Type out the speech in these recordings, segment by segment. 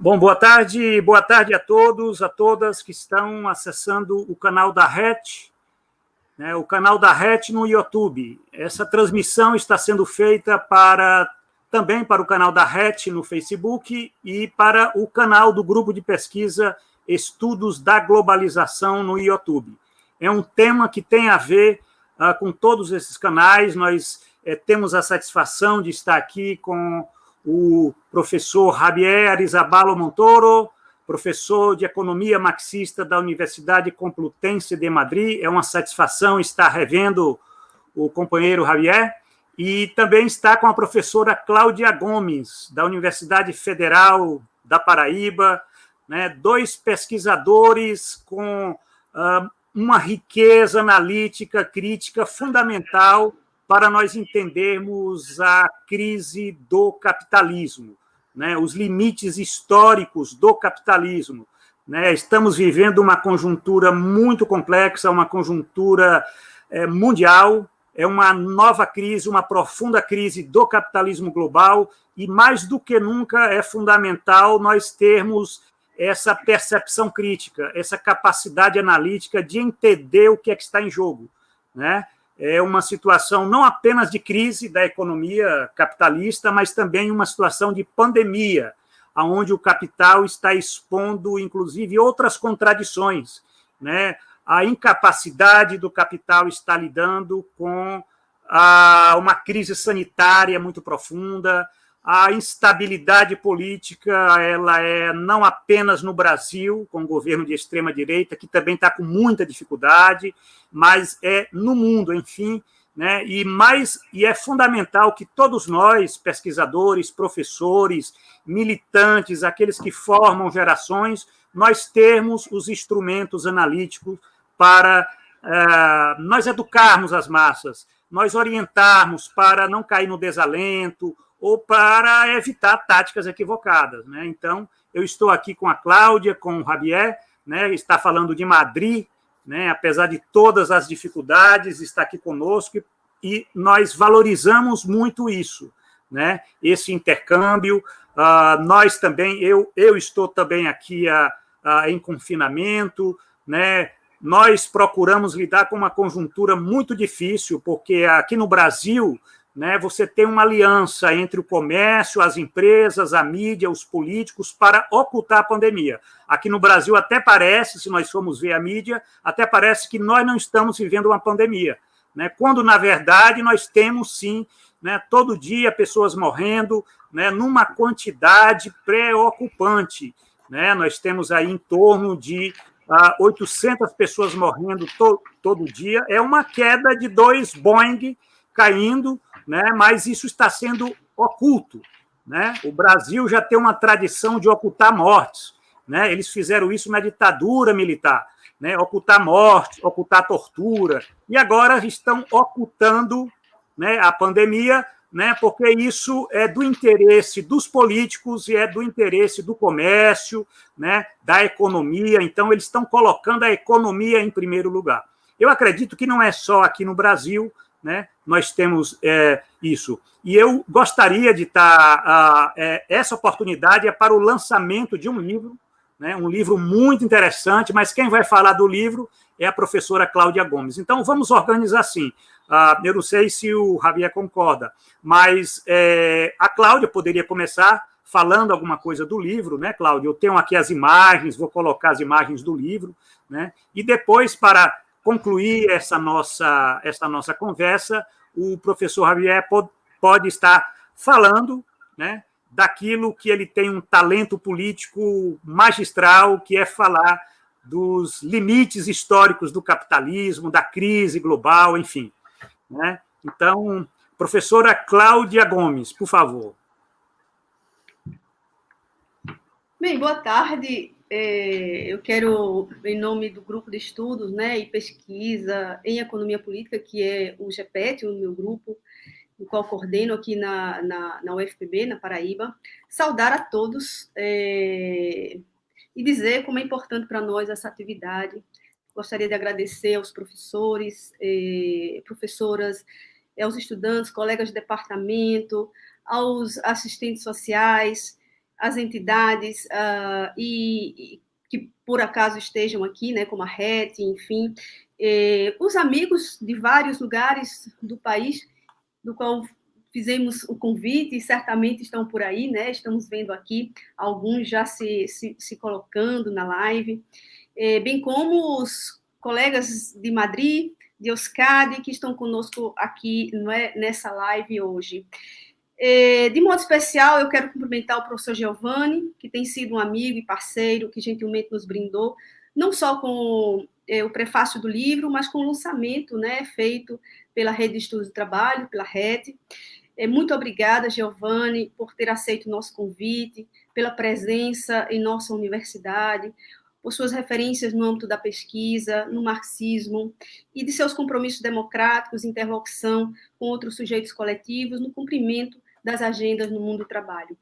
Bom, boa tarde a todos, a todas que estão acessando o canal da RET, né, o canal da RET no YouTube. Essa transmissão está sendo feita também para o canal da RET no Facebook e para o canal do grupo de pesquisa Estudos da Globalização no YouTube. É um tema que tem a ver com todos esses canais. Nós temos a satisfação de estar aqui com o professor Javier Arizabalo Montoro, professor de Economia Marxista da Universidade Complutense de Madrid. É uma satisfação estar revendo o companheiro Javier. E também está com a professora Cláudia Gomes, da Universidade Federal da Paraíba, né, dois pesquisadores com uma riqueza analítica, crítica fundamental para nós entendermos a crise do capitalismo, né, os limites históricos do capitalismo. Né, estamos vivendo uma conjuntura muito complexa, uma conjuntura mundial, é uma nova crise, uma profunda crise do capitalismo global, e mais do que nunca é fundamental nós termos essa percepção crítica, essa capacidade analítica de entender o que é que está em jogo, né? É uma situação não apenas de crise da economia capitalista, mas também uma situação de pandemia, onde o capital está expondo, inclusive, outras contradições, né? A incapacidade do capital está lidando com uma crise sanitária muito profunda, a instabilidade política, ela é não apenas no Brasil, com o governo de extrema-direita, que também está com muita dificuldade, mas é no mundo, enfim, né? E é fundamental que todos nós, pesquisadores, professores, militantes, aqueles que formam gerações, nós termos os instrumentos analíticos para nós educarmos as massas, nós orientarmos para não cair no desalento ou para evitar táticas equivocadas, né? Então, eu estou aqui com a Cláudia, com o Javier, né, está falando de Madrid, né, apesar de todas as dificuldades, está aqui conosco, e nós valorizamos muito isso, né, esse intercâmbio. Nós também, eu estou também aqui em confinamento, né, nós procuramos lidar com uma conjuntura muito difícil, porque aqui no Brasil, né, você tem uma aliança entre o comércio, as empresas, a mídia, os políticos, para ocultar a pandemia. Aqui no Brasil até parece, se nós formos ver a mídia, até parece que nós não estamos vivendo uma pandemia, né, quando, na verdade, nós temos, sim, né, todo dia pessoas morrendo, né, numa quantidade preocupante. Né, nós temos aí em torno de 800 pessoas morrendo todo dia. É uma queda de 2 Boeing caindo, né, mas isso está sendo oculto. Né? O Brasil já tem uma tradição de ocultar mortes. Né? Eles fizeram isso na ditadura militar, né? Ocultar morte, ocultar tortura, e agora estão ocultando, né, a pandemia, né, porque isso é do interesse dos políticos e é do interesse do comércio, né, da economia. Então, eles estão colocando a economia em primeiro lugar. Eu acredito que não é só aqui no Brasil, né, nós temos isso. E eu gostaria de estar... essa oportunidade é para o lançamento de um livro, né, um livro muito interessante, mas quem vai falar do livro é a professora Cláudia Gomes. Então, vamos organizar assim. Eu não sei se o Javier concorda, mas a Cláudia poderia começar falando alguma coisa do livro, né, Cláudia? Eu tenho aqui as imagens, vou colocar as imagens do livro, né? E depois, para concluir essa nossa conversa, o professor Javier pode estar falando, né, daquilo que ele tem um talento político magistral, que é falar dos limites históricos do capitalismo, da crise global, enfim. Né? Então, professora Cláudia Gomes, por favor. Bem, boa tarde. Eu quero, em nome do grupo de estudos, né, e pesquisa em economia política, que é o GEPET, o meu grupo, o qual coordeno aqui na UFPB, na Paraíba, saudar a todos e dizer como é importante para nós essa atividade. Gostaria de agradecer aos professores, professoras, aos estudantes, colegas de departamento, aos assistentes sociais, as entidades e que por acaso estejam aqui, né, como a RET, enfim, os amigos de vários lugares do país, do qual fizemos o convite e certamente estão por aí, né? Estamos vendo aqui alguns já se colocando na live, bem como os colegas de Madrid, de Euskadi, que estão conosco aqui, não é, nessa live hoje. De modo especial, eu quero cumprimentar o professor Giovanni, que tem sido um amigo e parceiro, que gentilmente nos brindou, não só com o prefácio do livro, mas com o lançamento, né, feito pela Rede de Estudos do Trabalho, pela RET. Muito obrigada, Giovanni, por ter aceito o nosso convite, pela presença em nossa universidade, por suas referências no âmbito da pesquisa, no marxismo, e de seus compromissos democráticos, interlocução com outros sujeitos coletivos, no cumprimento das agendas no mundo do trabalho.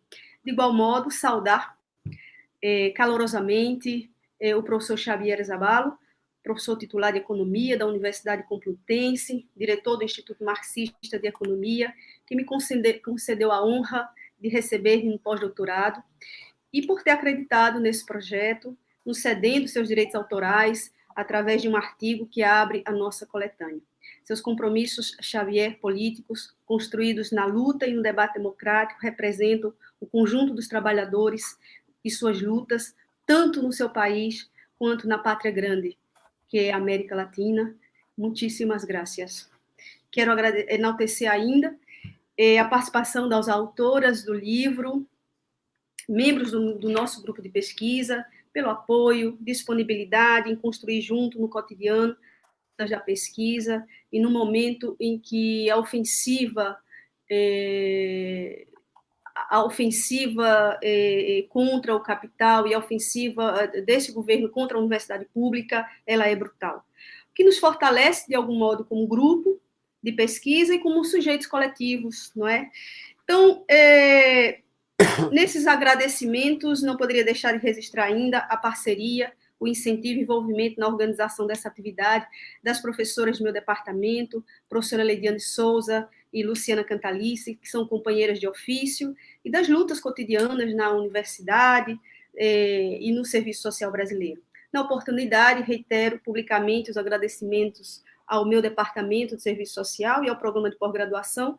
De igual modo, saudar calorosamente o professor Xavier Zabalo, professor titular de Economia da Universidade Complutense, diretor do Instituto Marxista de Economia, que me concedeu a honra de receber no pós-doutorado, e por ter acreditado nesse projeto, nos cedendo seus direitos autorais através de um artigo que abre a nossa coletânea. Seus compromissos Xavier políticos, construídos na luta e no debate democrático, representam o conjunto dos trabalhadores e suas lutas, tanto no seu país quanto na pátria grande, que é a América Latina. Muitíssimas graças. Quero enaltecer ainda a participação das autoras do livro, membros do nosso grupo de pesquisa, pelo apoio, disponibilidade em construir junto no cotidiano da pesquisa e no momento em que a ofensiva contra o capital e a ofensiva desse governo contra a universidade pública, ela é brutal. O que nos fortalece, de algum modo, como grupo de pesquisa e como sujeitos coletivos, não é? Então, nesses agradecimentos, não poderia deixar de registrar ainda a parceria, o incentivo e envolvimento na organização dessa atividade das professoras do meu departamento, professora Leidiane Souza e Luciana Cantalice, que são companheiras de ofício, e das lutas cotidianas na universidade e no Serviço Social Brasileiro. Na oportunidade, reitero publicamente os agradecimentos ao meu departamento de Serviço Social e ao programa de pós-graduação,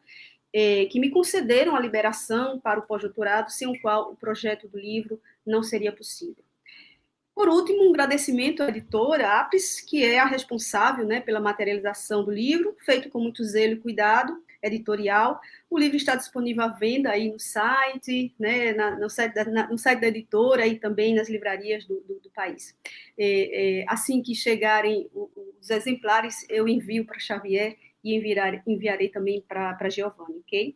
que me concederam a liberação para o pós-doutorado, sem o qual o projeto do livro não seria possível. Por último, um agradecimento à editora Apres, que é a responsável, né, pela materialização do livro, feito com muito zelo e cuidado editorial. O livro está disponível à venda aí no site, né, no site da editora e também nas livrarias do país. Assim que chegarem os exemplares, eu envio para Xavier e enviarei também para Giovanni, ok?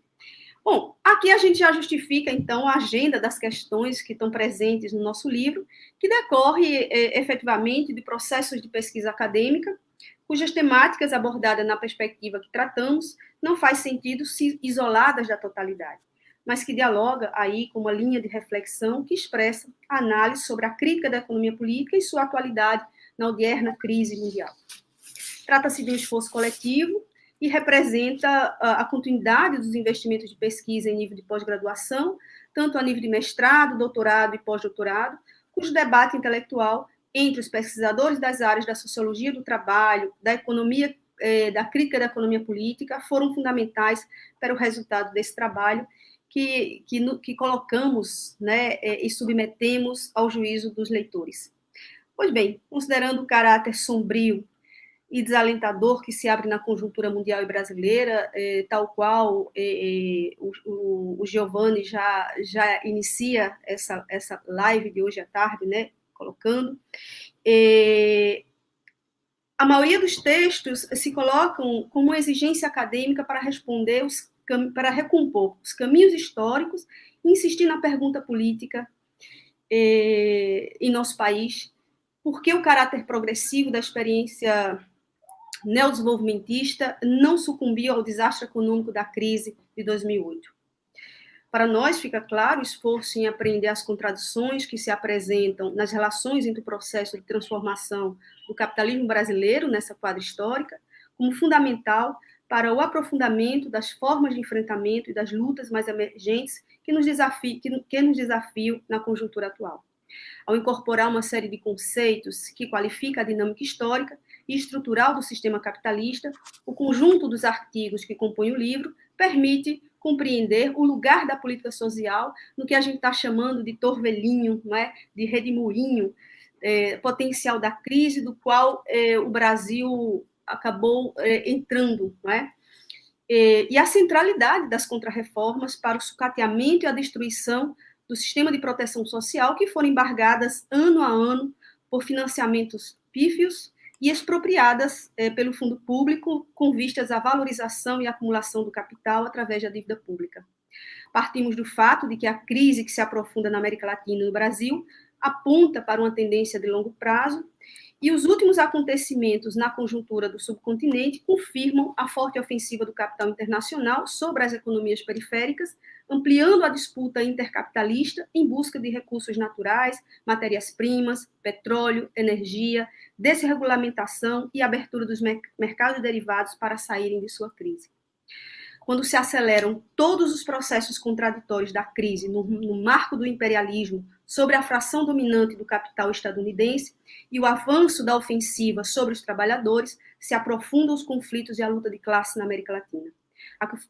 Bom, aqui a gente já justifica, então, a agenda das questões que estão presentes no nosso livro, que decorre, efetivamente, de processos de pesquisa acadêmica, cujas temáticas abordadas na perspectiva que tratamos não faz sentido se isoladas da totalidade, mas que dialoga aí com uma linha de reflexão que expressa a análise sobre a crítica da economia política e sua atualidade na odierna crise mundial. Trata-se de um esforço coletivo e representa a continuidade dos investimentos de pesquisa em nível de pós-graduação, tanto a nível de mestrado, doutorado e pós-doutorado, cujo debate intelectual entre os pesquisadores das áreas da sociologia do trabalho, da economia, da crítica da economia política, foram fundamentais para o resultado desse trabalho que colocamos, né, e submetemos ao juízo dos leitores. Pois bem, considerando o caráter sombrio e desalentador que se abre na conjuntura mundial e brasileira, tal qual o Giovanni já inicia essa live de hoje à tarde, né, colocando, a maioria dos textos se colocam como uma exigência acadêmica para responder, para recompor os caminhos históricos e insistir na pergunta política em nosso país, por que o caráter progressivo da experiência neodesenvolvimentista não sucumbiu ao desastre econômico da crise de 2008. Para nós, fica claro o esforço em apreender as contradições que se apresentam nas relações entre o processo de transformação do capitalismo brasileiro nessa quadra histórica, como fundamental para o aprofundamento das formas de enfrentamento e das lutas mais emergentes que nos desafiam na conjuntura atual. Ao incorporar uma série de conceitos que qualifica a dinâmica histórica e estrutural do sistema capitalista, o conjunto dos artigos que compõem o livro permite compreender o lugar da política social no que a gente está chamando de torvelinho, não é? De redemoinho, potencial da crise, do qual o Brasil acabou entrando, não é? E a centralidade das contrarreformas para o sucateamento e a destruição do sistema de proteção social, que foram embargadas ano a ano por financiamentos pífios e expropriadas pelo fundo público com vistas à valorização e acumulação do capital através da dívida pública. Partimos do fato de que a crise que se aprofunda na América Latina e no Brasil aponta para uma tendência de longo prazo, e os últimos acontecimentos na conjuntura do subcontinente confirmam a forte ofensiva do capital internacional sobre as economias periféricas, ampliando a disputa intercapitalista em busca de recursos naturais, matérias-primas, petróleo, energia, desregulamentação e abertura dos mercados derivados para saírem de sua crise. Quando se aceleram todos os processos contraditórios da crise no marco do imperialismo sobre a fração dominante do capital estadunidense e o avanço da ofensiva sobre os trabalhadores, se aprofundam os conflitos e a luta de classe na América Latina.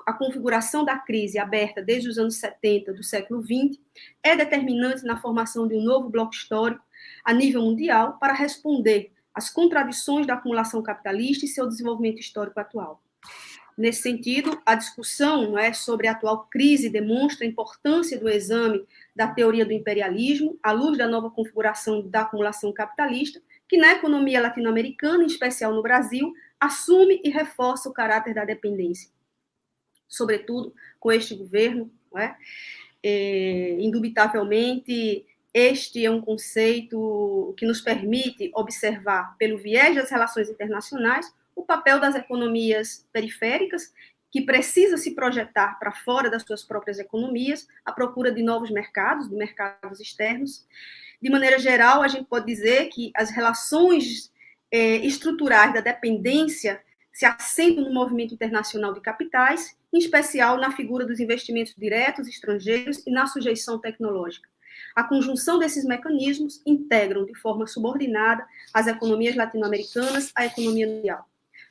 A configuração da crise aberta desde os anos 70 do século XX é determinante na formação de um novo bloco histórico a nível mundial para responder às contradições da acumulação capitalista e seu desenvolvimento histórico atual. Nesse sentido, a discussão sobre a atual crise demonstra a importância do exame da teoria do imperialismo à luz da nova configuração da acumulação capitalista, que na economia latino-americana, em especial no Brasil, assume e reforça o caráter da dependência. Sobretudo com este governo, indubitavelmente, este é um conceito que nos permite observar, pelo viés das relações internacionais, o papel das economias periféricas, que precisa se projetar para fora das suas próprias economias, à procura de novos mercados, de mercados externos. De maneira geral, a gente pode dizer que as relações estruturais da dependência se assentam no movimento internacional de capitais, em especial na figura dos investimentos diretos estrangeiros e na sujeição tecnológica. A conjunção desses mecanismos integram de forma subordinada as economias latino-americanas à economia mundial.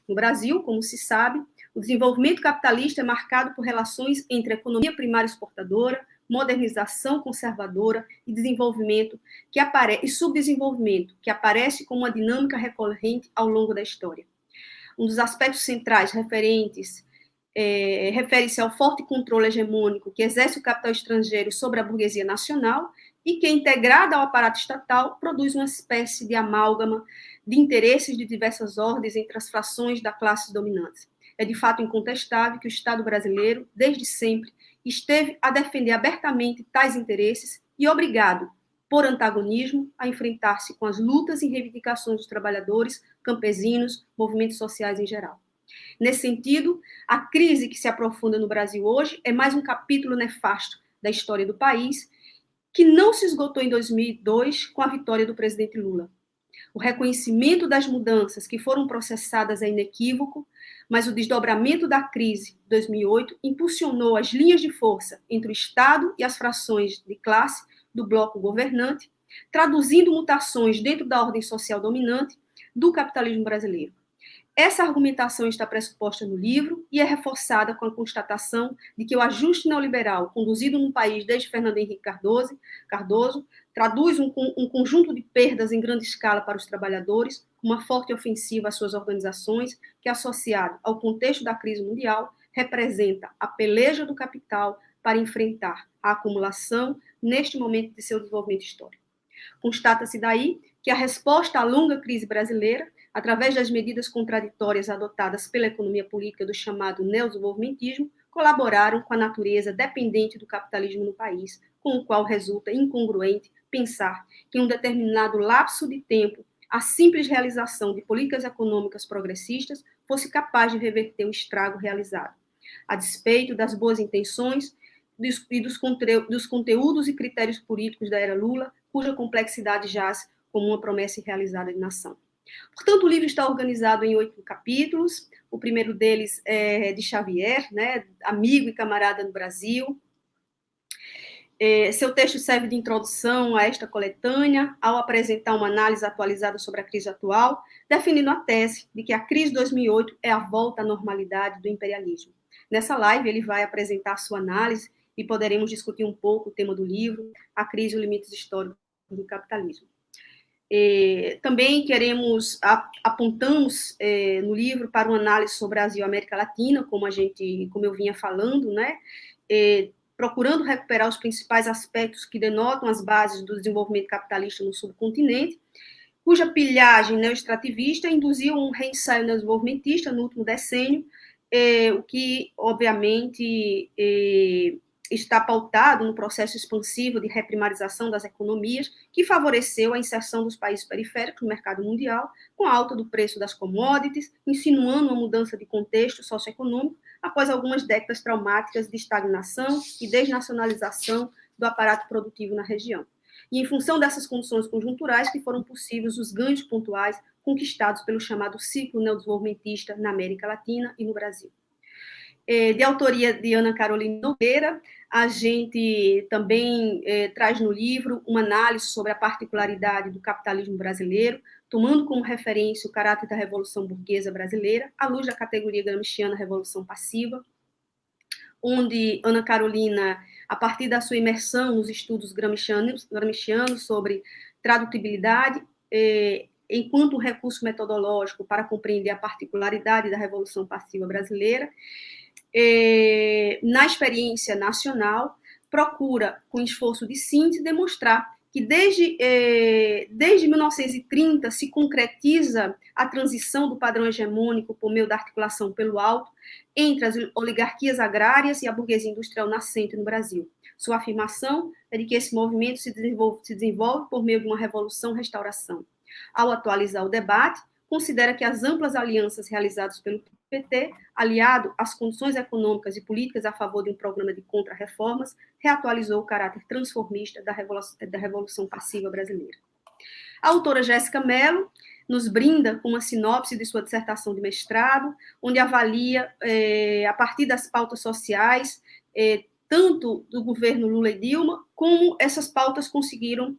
No Brasil, como se sabe, o desenvolvimento capitalista é marcado por relações entre economia primária exportadora, modernização conservadora e desenvolvimento e subdesenvolvimento, que aparece como uma dinâmica recorrente ao longo da história. Um dos aspectos centrais refere-se ao forte controle hegemônico que exerce o capital estrangeiro sobre a burguesia nacional e que, integrada ao aparato estatal, produz uma espécie de amálgama de interesses de diversas ordens entre as frações da classe dominante. É de fato incontestável que o Estado brasileiro, desde sempre, esteve a defender abertamente tais interesses e obrigado, por antagonismo, a enfrentar-se com as lutas e reivindicações dos trabalhadores, campesinos, movimentos sociais em geral. Nesse sentido, a crise que se aprofunda no Brasil hoje é mais um capítulo nefasto da história do país, que não se esgotou em 2002 com a vitória do presidente Lula. O reconhecimento das mudanças que foram processadas é inequívoco, mas o desdobramento da crise de 2008 impulsionou as linhas de força entre o Estado e as frações de classe do bloco governante, traduzindo mutações dentro da ordem social dominante do capitalismo brasileiro. Essa argumentação está pressuposta no livro e é reforçada com a constatação de que o ajuste neoliberal conduzido no país desde Fernando Henrique Cardoso traduz um conjunto de perdas em grande escala para os trabalhadores, uma forte ofensiva às suas organizações, que, associado ao contexto da crise mundial, representa a peleja do capital para enfrentar a acumulação neste momento de seu desenvolvimento histórico. Constata-se daí que a resposta à longa crise brasileira, através das medidas contraditórias adotadas pela economia política do chamado neodesenvolvimentismo, colaboraram com a natureza dependente do capitalismo no país, com o qual resulta incongruente pensar que em um determinado lapso de tempo a simples realização de políticas econômicas progressistas fosse capaz de reverter o estrago realizado. A despeito das boas intenções e dos conteúdos e critérios políticos da era Lula, cuja complexidade jaz como uma promessa irrealizada de nação. Portanto, o livro está organizado em 8 capítulos. O primeiro deles é de Xavier, né, amigo e camarada no Brasil. Seu texto serve de introdução a esta coletânea, ao apresentar uma análise atualizada sobre a crise atual, definindo a tese de que a crise de 2008 é a volta à normalidade do imperialismo. Nessa live, ele vai apresentar sua análise e poderemos discutir um pouco o tema do livro, a crise e os limites históricos do capitalismo. Também apontamos no livro para uma análise sobre Brasil e América Latina, como eu vinha falando, né? Procurando recuperar os principais aspectos que denotam as bases do desenvolvimento capitalista no subcontinente, cuja pilhagem neoextrativista induziu um reensaio neodesenvolvimentista no último decênio, o que, obviamente, está pautado no processo expansivo de reprimarização das economias, que favoreceu a inserção dos países periféricos no mercado mundial, com a alta do preço das commodities, insinuando uma mudança de contexto socioeconômico após algumas décadas traumáticas de estagnação e desnacionalização do aparato produtivo na região. E em função dessas condições conjunturais que foram possíveis os ganhos pontuais conquistados pelo chamado ciclo neodesenvolvimentista na América Latina e no Brasil. De autoria de Ana Carolina Nogueira, a gente também traz no livro uma análise sobre a particularidade do capitalismo brasileiro, tomando como referência o caráter da Revolução Burguesa Brasileira, à luz da categoria gramsciana Revolução Passiva, onde Ana Carolina, a partir da sua imersão nos estudos gramscianos sobre tradutibilidade, enquanto recurso metodológico para compreender a particularidade da Revolução Passiva brasileira, na experiência nacional, procura, com esforço de síntese, demonstrar que desde 1930 se concretiza a transição do padrão hegemônico por meio da articulação pelo alto entre as oligarquias agrárias e a burguesia industrial nascente no Brasil. Sua afirmação é de que esse movimento se desenvolve por meio de uma revolução-restauração. Ao atualizar o debate, considera que as amplas alianças realizadas pelo PT, aliado às condições econômicas e políticas a favor de um programa de contra-reformas, reatualizou o caráter transformista da Revolução Passiva brasileira. A autora Jéssica Mello nos brinda com uma sinopse de sua dissertação de mestrado, onde avalia, a partir das pautas sociais, tanto do governo Lula e Dilma, como essas pautas conseguiram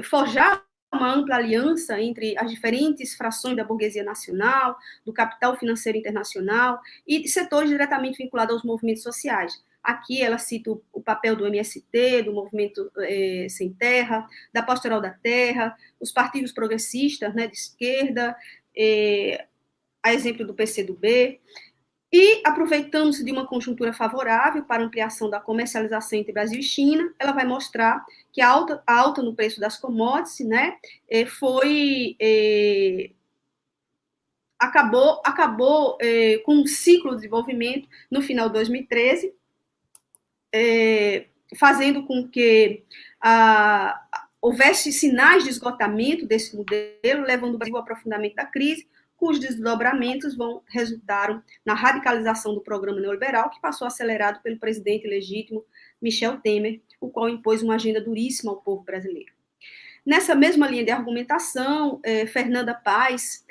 forjar uma ampla aliança entre as diferentes frações da burguesia nacional, do capital financeiro internacional e de setores diretamente vinculados aos movimentos sociais. Aqui ela cita o papel do MST, do Movimento Sem Terra, da Pastoral da Terra, os partidos progressistas, né, de esquerda, a exemplo do PCdoB, e, aproveitando-se de uma conjuntura favorável para ampliação da comercialização entre Brasil e China, ela vai mostrar que a alta no preço das commodities, né, acabou com um ciclo de desenvolvimento no final de 2013, fazendo com que houvesse sinais de esgotamento desse modelo, levando o Brasil ao aprofundamento da crise, cujos desdobramentos resultaram na radicalização do programa neoliberal, que passou acelerado pelo presidente legítimo Michel Temer, o qual impôs uma agenda duríssima ao povo brasileiro. Nessa mesma linha de argumentação, Fernanda Paz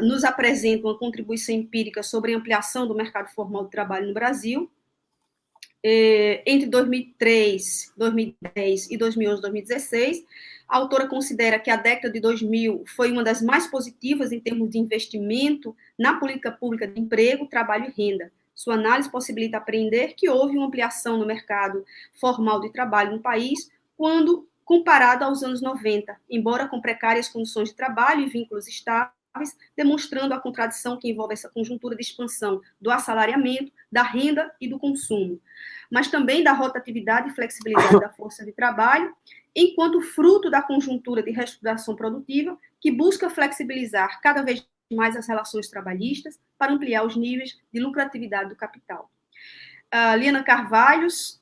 nos apresenta uma contribuição empírica sobre a ampliação do mercado formal de trabalho no Brasil. Entre 2003, 2010 e 2011, 2016, a autora considera que a década de 2000 foi uma das mais positivas em termos de investimento na política pública de emprego, trabalho e renda. Sua análise possibilita apreender que houve uma ampliação no mercado formal de trabalho no país quando comparado aos anos 90, embora com precárias condições de trabalho e vínculos estáveis, demonstrando a contradição que envolve essa conjuntura de expansão do assalariamento, da renda e do consumo, mas também da rotatividade e flexibilidade da força de trabalho, enquanto fruto da conjuntura de reestruturação produtiva que busca flexibilizar cada vez mais as relações trabalhistas para ampliar os níveis de lucratividade do capital. Liana Carvalhos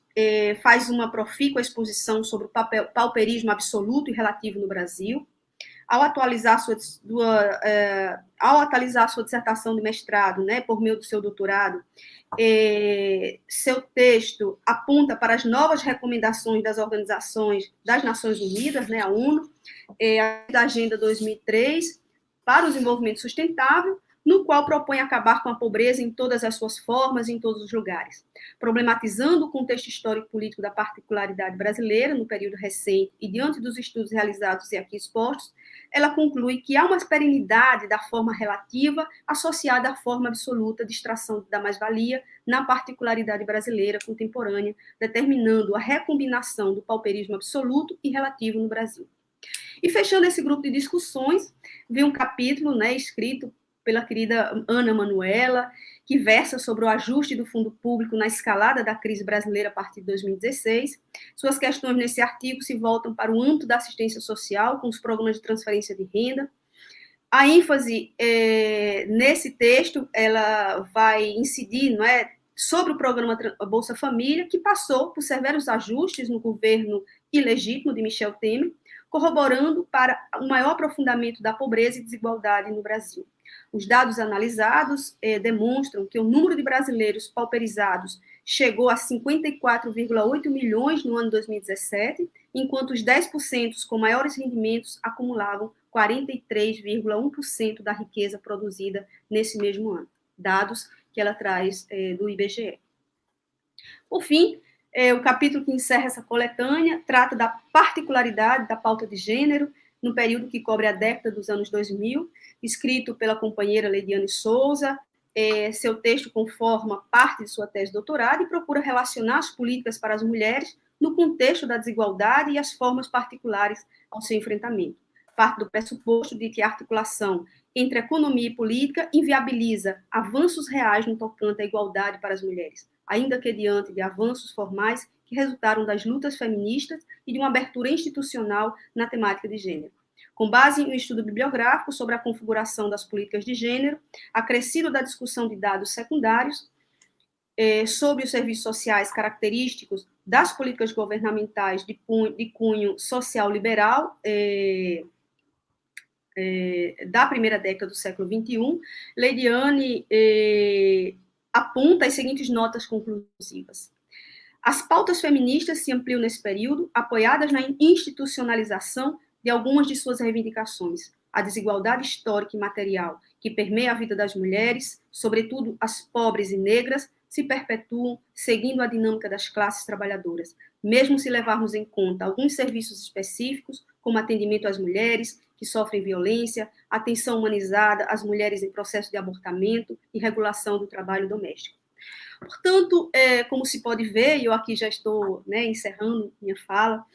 faz uma profícua exposição sobre o pauperismo absoluto e relativo no Brasil. ao atualizar sua dissertação de mestrado, né, por meio do seu doutorado, seu texto aponta para as novas recomendações das organizações das Nações Unidas, né, a ONU, da Agenda 2003 para o Desenvolvimento Sustentável, no qual propõe acabar com a pobreza em todas as suas formas, em todos os lugares. Problematizando o contexto histórico-político da particularidade brasileira no período recente e diante dos estudos realizados e aqui expostos, ela conclui que há uma perenidade da forma relativa associada à forma absoluta de extração da mais-valia na particularidade brasileira contemporânea, determinando a recombinação do pauperismo absoluto e relativo no Brasil. E fechando esse grupo de discussões, vi um capítulo, né, escrito pela querida Ana Manuela, que versa sobre o ajuste do fundo público na escalada da crise brasileira a partir de 2016. Suas questões nesse artigo se voltam para o âmbito da assistência social, com os programas de transferência de renda. A ênfase nesse texto, ela vai incidir, não é, sobre o programa Bolsa Família, que passou por severos ajustes no governo ilegítimo de Michel Temer, corroborando para um maior aprofundamento da pobreza e desigualdade no Brasil. Os dados analisados demonstram que o número de brasileiros pauperizados chegou a 54,8 milhões no ano 2017, enquanto os 10% com maiores rendimentos acumulavam 43,1% da riqueza produzida nesse mesmo ano. Dados que ela traz do IBGE. Por fim, o capítulo que encerra essa coletânea trata da particularidade da pauta de gênero no período que cobre a década dos anos 2000, escrito pela companheira Leidiane Souza. Seu texto conforma parte de sua tese de doutorado e procura relacionar as políticas para as mulheres no contexto da desigualdade e as formas particulares ao seu enfrentamento. Parte do pressuposto de que a articulação entre economia e política inviabiliza avanços reais no tocante à igualdade para as mulheres, ainda que diante de avanços formais que resultaram das lutas feministas e de uma abertura institucional na temática de gênero. Com base em um estudo bibliográfico sobre a configuração das políticas de gênero, acrescido da discussão de dados secundários sobre os serviços sociais característicos das políticas governamentais de cunho social liberal da primeira década do século XXI, Leidiane aponta as seguintes notas conclusivas. As pautas feministas se ampliam nesse período, apoiadas na institucionalização de algumas de suas reivindicações. A desigualdade histórica e material que permeia a vida das mulheres, sobretudo as pobres e negras, se perpetuam seguindo a dinâmica das classes trabalhadoras, mesmo se levarmos em conta alguns serviços específicos, como atendimento às mulheres que sofrem violência, atenção humanizada às mulheres em processo de abortamento e regulação do trabalho doméstico. Portanto, como se pode ver, e eu aqui já estou, né, encerrando minha fala,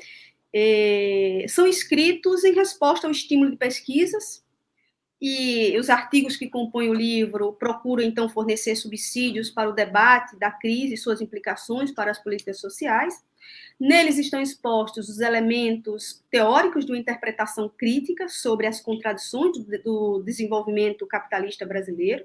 são escritos em resposta ao estímulo de pesquisas, e os artigos que compõem o livro procuram, então, fornecer subsídios para o debate da crise e suas implicações para as políticas sociais. Neles estão expostos os elementos teóricos de uma interpretação crítica sobre as contradições do desenvolvimento capitalista brasileiro.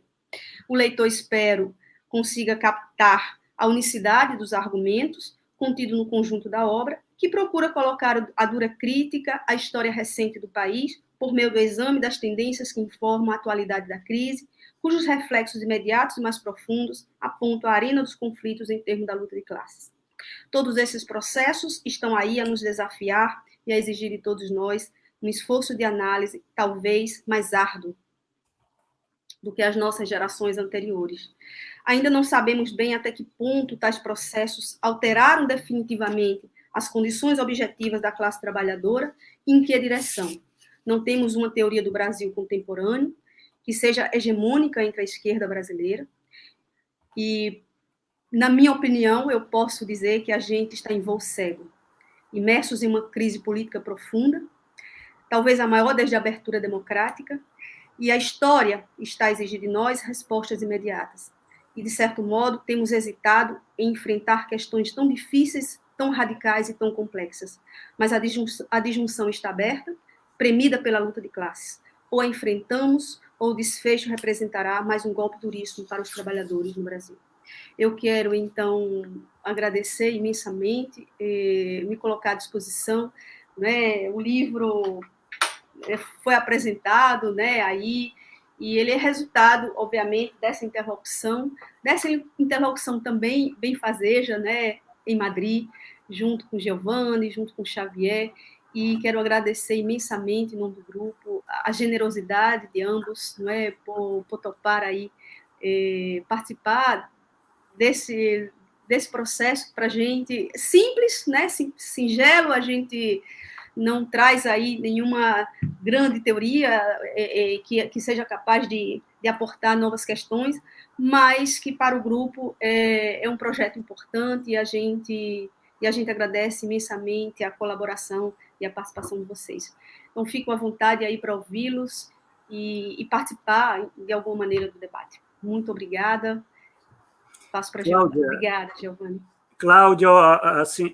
O leitor, espero, consiga captar a unicidade dos argumentos contido no conjunto da obra, que procura colocar a dura crítica à história recente do país, por meio do exame das tendências que informam a atualidade da crise, cujos reflexos imediatos e mais profundos apontam a arena dos conflitos em termos da luta de classes. Todos esses processos estão aí a nos desafiar e a exigir de todos nós um esforço de análise talvez mais árduo do que as nossas gerações anteriores. Ainda não sabemos bem até que ponto tais processos alteraram definitivamente as condições objetivas da classe trabalhadora e em que direção. Não temos uma teoria do Brasil contemporâneo que seja hegemônica entre a esquerda brasileira e, na minha opinião, eu posso dizer que a gente está em voo cego, imersos em uma crise política profunda, talvez a maior desde a abertura democrática, e a história está a exigir de nós respostas imediatas. E, de certo modo, temos hesitado em enfrentar questões tão difíceis, tão radicais e tão complexas. Mas a disjunção está aberta, premida pela luta de classes. Ou a enfrentamos, ou o desfecho representará mais um golpe duríssimo para os trabalhadores no Brasil. Eu quero, então, agradecer imensamente, me colocar à disposição, né, o livro foi apresentado, né, aí, e ele é resultado, obviamente, dessa interlocução também benfazeja, né, em Madrid, junto com Giovanni, junto com Xavier, e quero agradecer imensamente, em nome do grupo, a generosidade de ambos, não é, por topar aí participar desse processo para a gente simples, né, singelo, a gente não traz aí nenhuma grande teoria que seja capaz de aportar novas questões, mas que para o grupo é um projeto importante e a gente agradece imensamente a colaboração e a participação de vocês. Então, fico à vontade aí para ouvi-los e participar de alguma maneira do debate. Muito obrigada. Passo para a Giovanni. Obrigada, Giovanni. Cláudia, assim,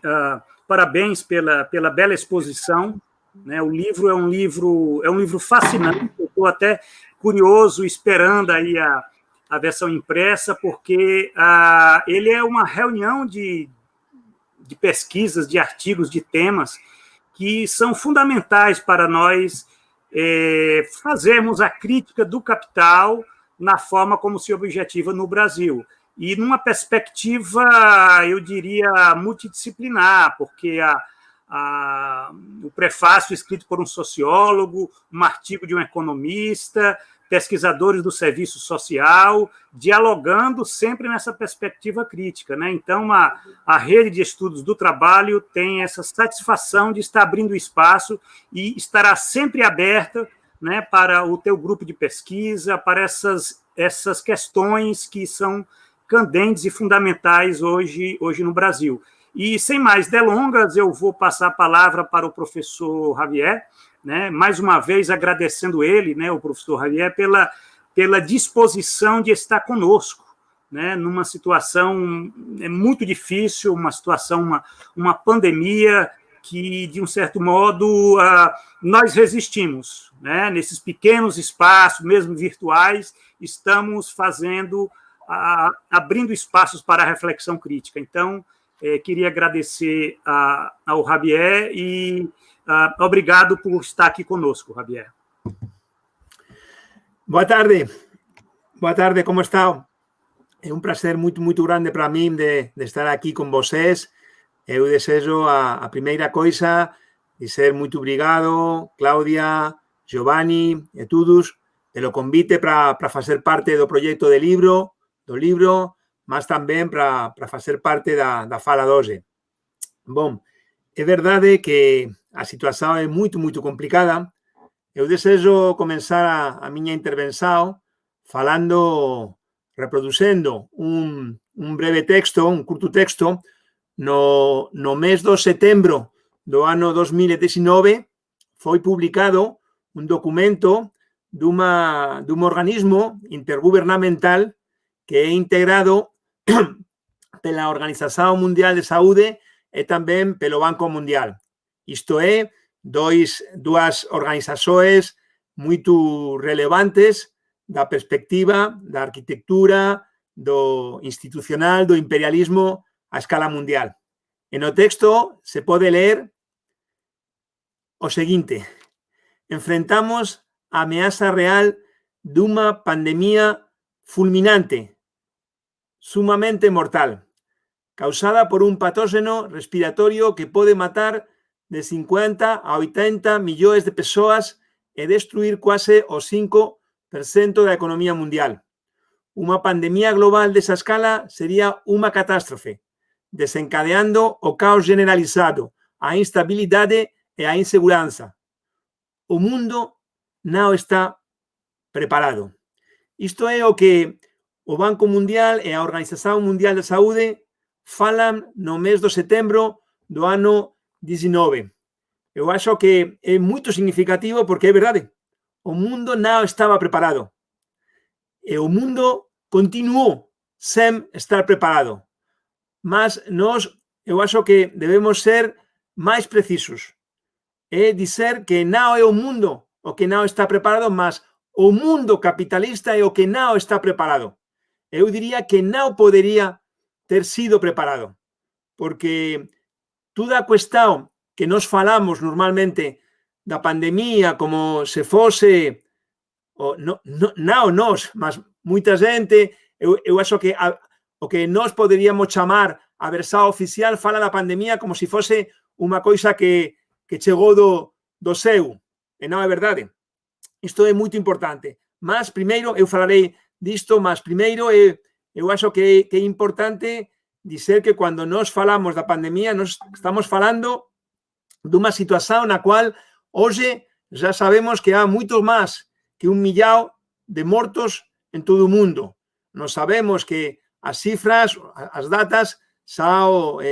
parabéns pela bela exposição. Né? O livro é um livro fascinante. Eu estou até curioso, esperando aí a versão impressa, porque ele é uma reunião de pesquisas, de artigos, de temas que são fundamentais para nós fazermos a crítica do capital na forma como se objetiva no Brasil. E numa perspectiva, eu diria, multidisciplinar, porque o prefácio escrito por um sociólogo, um artigo de um economista, pesquisadores do serviço social, dialogando sempre nessa perspectiva crítica. Né? Então, a rede de estudos do trabalho tem essa satisfação de estar abrindo espaço e estará sempre aberta, né, para o teu grupo de pesquisa, para essas questões que são candentes e fundamentais hoje no Brasil. E, sem mais delongas, eu vou passar a palavra para o professor Javier, né, mais uma vez agradecendo ele, né, o professor Javier, pela disposição de estar conosco, né, numa situação muito difícil, uma situação, uma pandemia que, de um certo modo, nós resistimos. Né, nesses pequenos espaços, mesmo virtuais, estamos abrindo espaços para a reflexão crítica. Então, queria agradecer ao Javier e obrigado por estar aqui conosco, Javier. Boa tarde, como está? É um prazer muito grande para mim de estar aqui com vocês. Eu desejo a primeira coisa dizer muito obrigado, Cláudia, Giovanni e todos, pelo convite para fazer parte do projeto do livro, mas também para fazer parte da fala de hoje. Bom, é verdade que a situação é muito complicada. Eu desejo começar a minha intervenção reproduzindo um breve texto, um curto texto, no mês de setembro do ano 2019 foi publicado um documento de um organismo intergovernamental que é integrado pela Organização Mundial de Saúde e também pelo Banco Mundial. Isto é, duas organizações muito relevantes da perspectiva da arquitectura, do institucional, do imperialismo a escala mundial. E no texto se pode ler o seguinte: enfrentamos a ameaça real de uma pandemia fulminante, sumamente mortal, causada por un patógeno respiratorio que pode matar de 50 a 80 millóns de persoas e destruir quase o 5% da economía mundial. Unha pandemia global desa escala sería unha catástrofe, desencadeando o caos generalizado, a instabilidade e a inseguranza. O mundo non está preparado. Isto é o que o Banco Mundial e a Organización Mundial de Saúde falan no mes de setembro do ano 19. Eu acho que é muito significativo porque é verdade. O mundo non estaba preparado. E o mundo continuou sem estar preparado. Mas eu acho que debemos ser máis precisos. É dizer que non é o mundo o que non está preparado, mas o mundo capitalista é o que non está preparado. Eu diría que non podería ter sido preparado, porque toda a cuestión que nos falamos normalmente da pandemia como se fose non nós, mas moita xente, eu acho que o que nós poderíamos chamar a versão oficial fala da pandemia como se fose unha coisa que chegou do céu, e non é verdade. Isto é moito importante. Mas, primeiro, eu falarei disto, mas primeiro eu acho que é importante dizer que cando nós falamos da pandemia, nós estamos falando dunha situación na cual hoxe já sabemos que há moito máis que 1 millón de mortos en todo o mundo. Nós sabemos que as cifras, as datas, son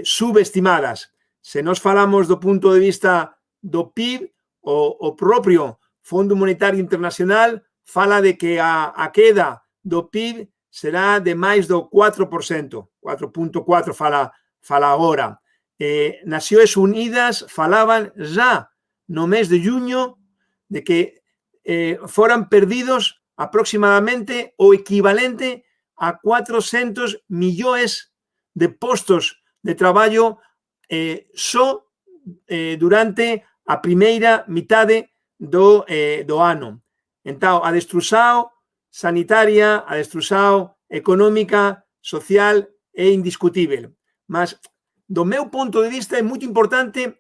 subestimadas. Se nós falamos do punto de vista do PIB, o propio Fondo Monetario Internacional fala de que a queda do PIB será de máis do 4%, 4,4% fala agora. Nacións Unidas falaban já no mes de junho de que foran perdidos aproximadamente o equivalente a 400 millóns de postos de traballo só durante a primeira mitade do ano. Entón, a destrução sanitaria, a destrução económica, social é indiscutível. Mas, do meu ponto de vista, é muito importante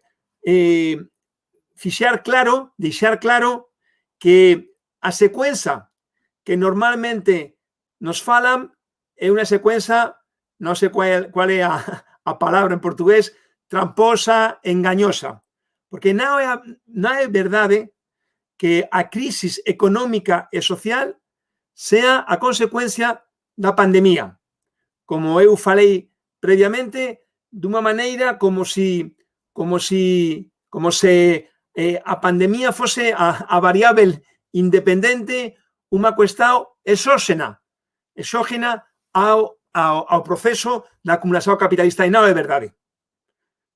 deixar claro que a secuencia que normalmente nos falan é unha secuencia, non sei cual é a palabra en portugués, tramposa, engañosa. Porque non é verdade que a crisis económica e social sea a consecuencia da pandemia. Como eu falei previamente, dunha maneira como se a pandemia fose a variável independente, unha cuestión exógena ao proceso da acumulación capitalista, e non é verdade.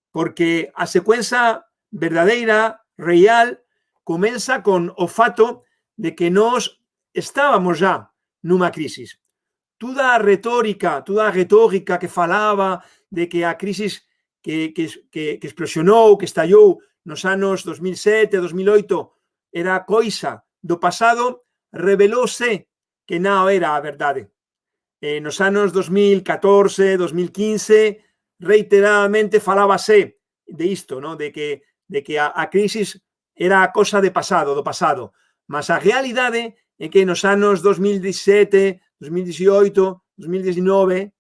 Porque a secuencia verdadeira, real, começa con o fato de que nós estábamos já nunha crisis. Toda a retórica que falaba de que a crisis que explosionou, que estallou nos anos 2007, 2008, era coisa do pasado, revelouse que non era a verdade. Nos anos 2014, 2015, reiteradamente falábase de isto, ¿no? de que a crisis era a cosa do pasado. Mas a realidade é que nos anos 2017, 2018, 2019,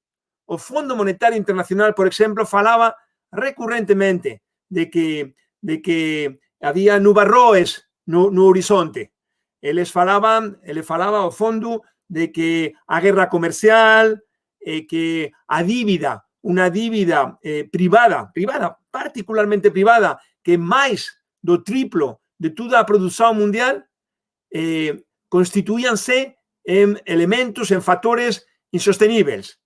o Fondo Monetario Internacional, por exemplo, falaba recurrentemente de que había nubarroes no horizonte. Ele falaba ao fondo de que a guerra comercial, que a dívida, unha dívida privada, particularmente privada, que máis do triplo de toda a produción mundial, constituíanse en elementos, en factores insosteníveis.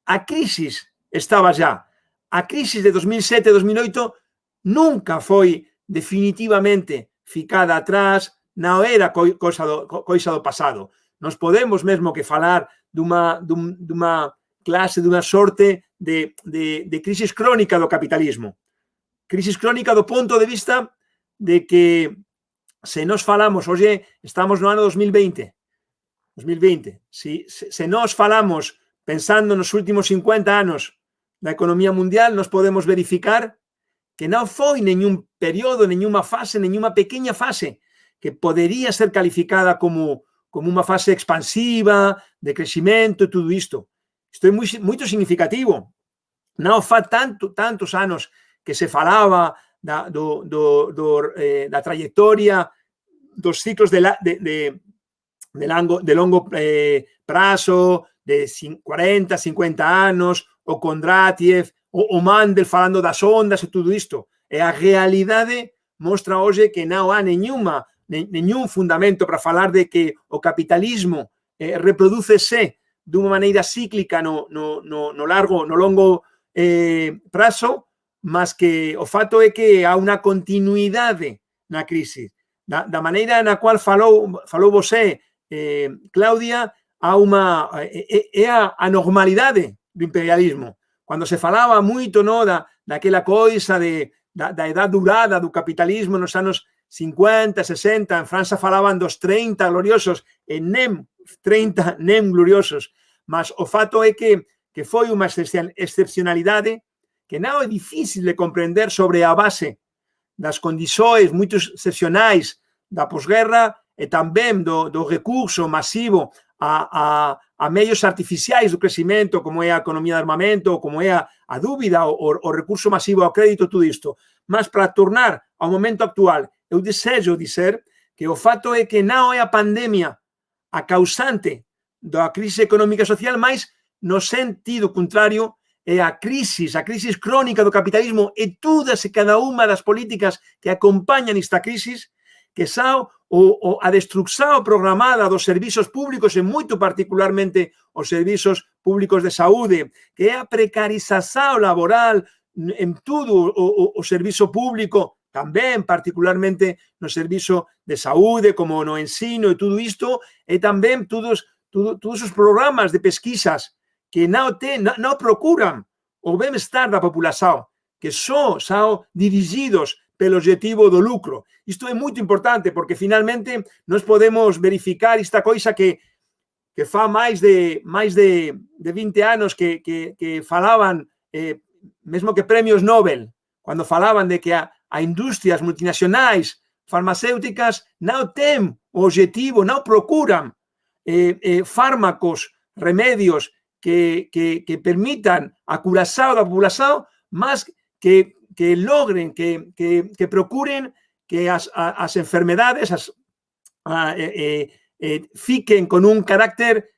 A crisis estaba já. A crisis de 2007-2008 nunca foi definitivamente ficada atrás, non era coisa do pasado. Nos podemos mesmo que falar dunha clase, dunha sorte de crisis crónica do capitalismo. Crisis crónica do ponto de vista de que se nos falamos, hoxe estamos no ano 2020, se nos falamos pensando nos últimos 50 anos da economía mundial, nos podemos verificar que non foi nenhum período, nenhuma fase, nenhuma pequena fase que podería ser calificada como unha fase expansiva, de crecimento e tudo isto. Isto é moito significativo. Non fa tantos anos que se falaba da trayectoria dos ciclos de longo prazo, de 40, 50 anos, o Kondratiev, o Mandel falando das ondas e tudo isto. E a realidade mostra hoxe que non há nenhum fundamento para falar de que o capitalismo reprodúcese dunha maneira cíclica no longo prazo, mas que o fato é que há unha continuidade na crise. Da maneira na cual falou você, Cláudia, é a normalidade do imperialismo. Cando se falaba moito, no, daquela coisa de da edad durada do capitalismo nos anos 50, 60, en França falaban dos 30 gloriosos, e nem 30 nem gloriosos, mas o fato é que foi unha excepcionalidade que non é difícil de comprender sobre a base das condições muito excepcionais da posguerra e tamén do recurso masivo a meios artificiais do crecimento, como é a economía de armamento, como é a dúbida, o recurso masivo ao crédito, tudo isto. Mas para tornar ao momento actual, eu desejo dizer que o fato é que non é a pandemia a causante da crise económica e social, mas no sentido contrario é a crisis crónica do capitalismo e todas e cada unha das políticas que acompañan esta crisis, que son a destrucción programada dos servizos públicos e moito particularmente os servizos públicos de saúde, que é a precarización laboral en todo o servizo público, tamén particularmente no servizo de saúde, como no ensino e todo isto, e tamén todos os programas de pesquisas que non procuran o bem-estar da população, que só são dirigidos pelo objetivo do lucro. Isto é muito importante, porque finalmente nós podemos verificar esta coisa que fa mais de 20 anos que falaban, mesmo que premios Nobel, quando falaban de que a indústrias multinacionais farmacéuticas non ten o objetivo, non procuran fármacos, remedios que permitan a curação da população, mas que logren, que procuren que as enfermedades fiquen con un carácter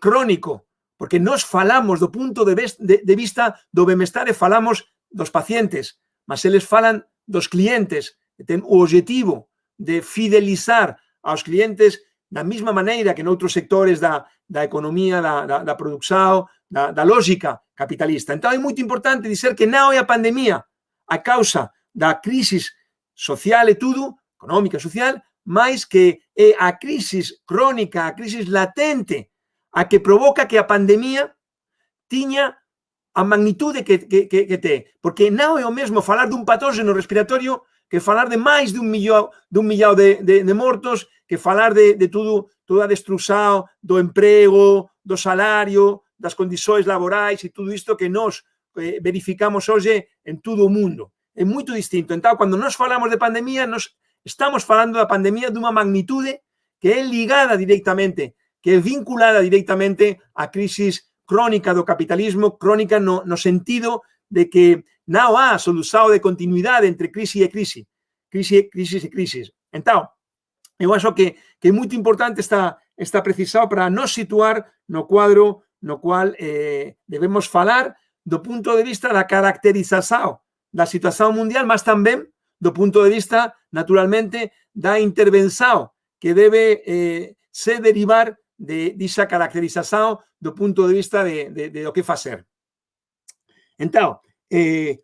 crónico, porque nós falamos do punto de vista do bem-estar e falamos dos pacientes, mas eles falan dos clientes, que ten o objetivo de fidelizar aos clientes da mesma maneira que noutros sectores da economía, da produção, da lógica capitalista. Então, é muito importante dizer que non é a pandemia a causa da crise social e tudo, económica e social, mas que é a crise crónica, a crise latente, a que provoca que a pandemia tiña a magnitude que ten. Porque non é o mesmo falar dun patógeno respiratorio que falar de máis dun millón de mortos, que falar de toda a destrucción do emprego, do salario, das condições laborais e tudo isto que nós verificamos hoxe en todo o mundo. É moito distinto. Então, cando nós falamos de pandemia, nós estamos falando da pandemia dunha magnitude que é ligada directamente, que é vinculada directamente á crisis crónica do capitalismo, crónica no sentido de que non há solución de continuidade entre crise e crise. Então, eu acho que é muito importante esta precisão para nos situar no quadro no qual devemos falar do punto de vista da caracterização da situação mundial, mas também do ponto de vista, naturalmente, da intervenção que debe se derivar dessa caracterização do ponto de vista de o que fazer. Então, é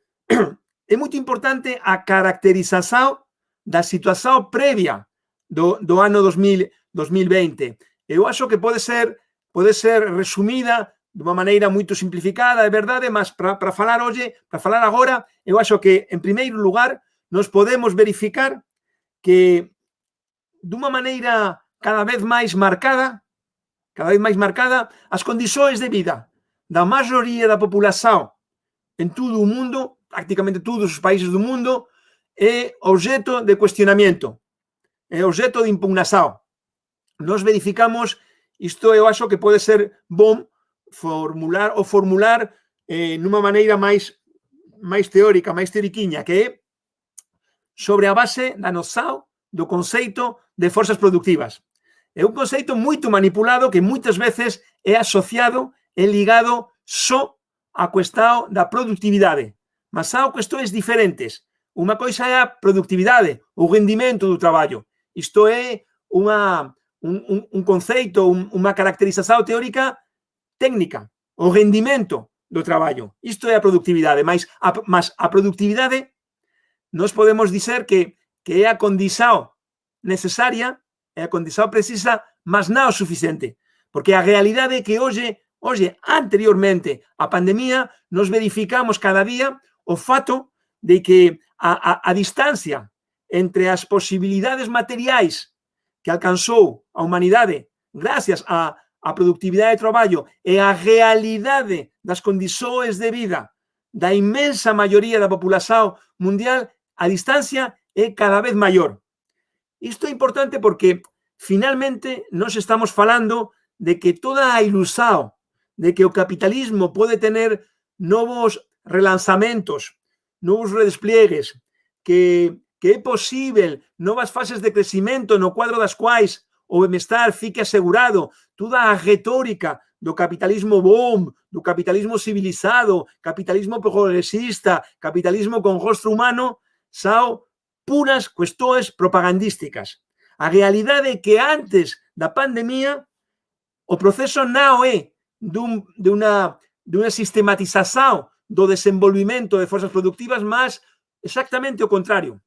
muito importante a caracterização da situação prévia do ano 2020. Eu acho que pode ser resumida de uma maneira muito simplificada, é verdade, mas para falar hoje, para falar agora, eu acho que, em primeiro lugar, nós podemos verificar que, de uma maneira cada vez mais marcada, as condições de vida da maioria da população em todo o mundo, praticamente todos os países do mundo, é objeto de questionamento, é objeto de impugnação. Nós verificamos, isto eu acho que pode ser bom formular numa maneira mais teórica, mais teoriquinha, que é sobre a base da noção do conceito de forças produtivas. É un conceito muito manipulado que muitas vezes é asociado e ligado só á cuestión da productividade. Mas há cuestións diferentes. Unha coisa é a productividade, o rendimento do traballo. Isto é un conceito, unha caracterización teórica técnica, o rendimento do traballo. Isto é a productividade, mas a productividade nós podemos dizer que é a condición necesaria, é a condición precisa, mas non o suficiente. Porque a realidade é que hoxe, anteriormente á pandemia, nos verificamos cada día o fato de que a distancia entre as posibilidades materiais que alcanzou a humanidade gracias a productividade de traballo e a realidade das condições de vida da inmensa maioría da população mundial, a distancia é cada vez maior. Isto é importante porque finalmente nós estamos falando de que toda a ilusão de que o capitalismo pode ter novos relanzamentos, novos redespliegues, que é possível novas fases de crecimento no cuadro das quais o bem-estar fique asegurado, toda a retórica do capitalismo bom, do capitalismo civilizado, capitalismo progresista, capitalismo con rostro humano, são puras cuestións propagandísticas. A realidade é que antes da pandemia o proceso non é de unha sistematización do desenvolvimento de forzas productivas, mas exactamente o contrario.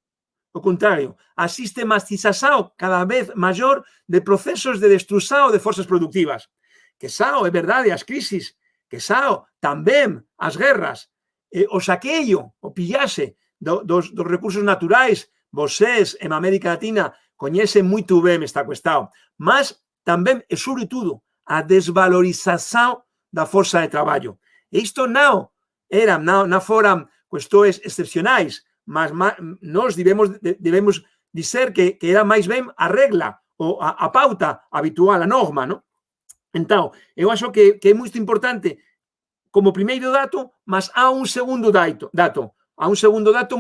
O contrario, a sistematización cada vez maior de procesos de destrução de forzas productivas. Que sao, é verdade, as crisis, que sao, tamén as guerras, o saqueio, o pillase dos recursos naturais. Vocês, en América Latina, coñecen moito ben esta cuestión, mas tamén, e sobre todo, a desvalorización da forza de traballo. E isto non foran cuestións excepcionais, mas nós debemos dizer que era máis ben a regla ou a pauta habitual, a norma, non? Entón, eu acho que é moito importante como primeiro dato, mas há un segundo dato,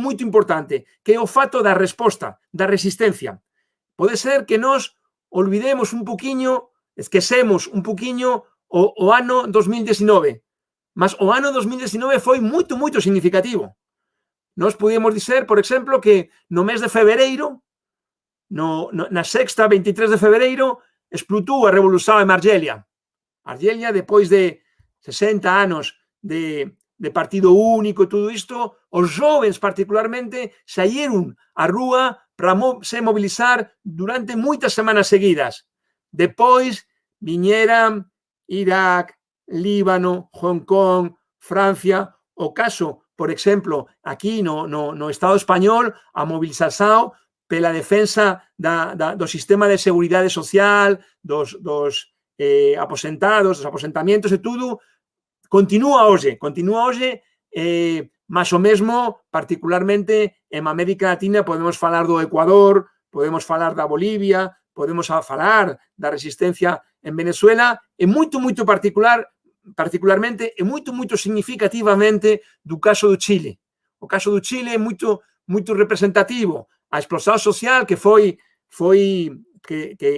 moito importante, que é o fato da resposta, da resistencia. Pode ser que nós olvidemos un poquinho, esquecemos un poquinho o ano 2019, mas o ano 2019 foi moito, moito significativo. Nós podíamos dizer, por exemplo, que no mes de febreiro, na sexta, 23 de febreiro, explotou a revolución en Argelia. Argelia, depois de 60 anos de partido único e todo isto, os jovens particularmente saíron á rúa para se mobilizar durante moitas semanas seguidas. Depois viñeran Irak, Líbano, Hong Kong, Francia, o caso, por exemplo, aquí no Estado español, a mobilización pela defensa do sistema de seguridade social, dos aposentados, dos aposentamientos e tudo, continúa hoxe, mas o mesmo, particularmente en América Latina, podemos falar do Ecuador, podemos falar da Bolivia, podemos falar da resistencia en Venezuela, e moito, moito particularmente e moito, moito significativamente do caso do Chile. O caso do Chile é moito, moito representativo. A explosión social que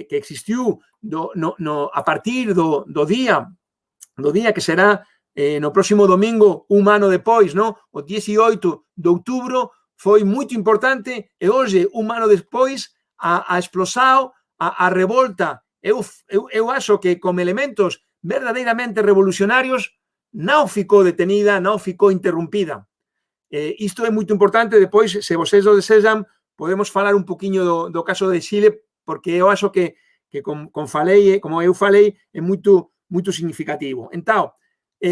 existiu a partir do día que será no próximo domingo, un ano depois, o 18 de outubro, foi moito importante, e hoxe, un ano depois, a explosión, a revolta, eu acho que como elementos verdadeiramente revolucionarios non ficou detenida, non ficou interrumpida. Isto é moito importante. Depois, se vocês o desexan, podemos falar un poquinho do caso de Chile, porque eu acho que como eu falei, é moito, moito significativo. Entón,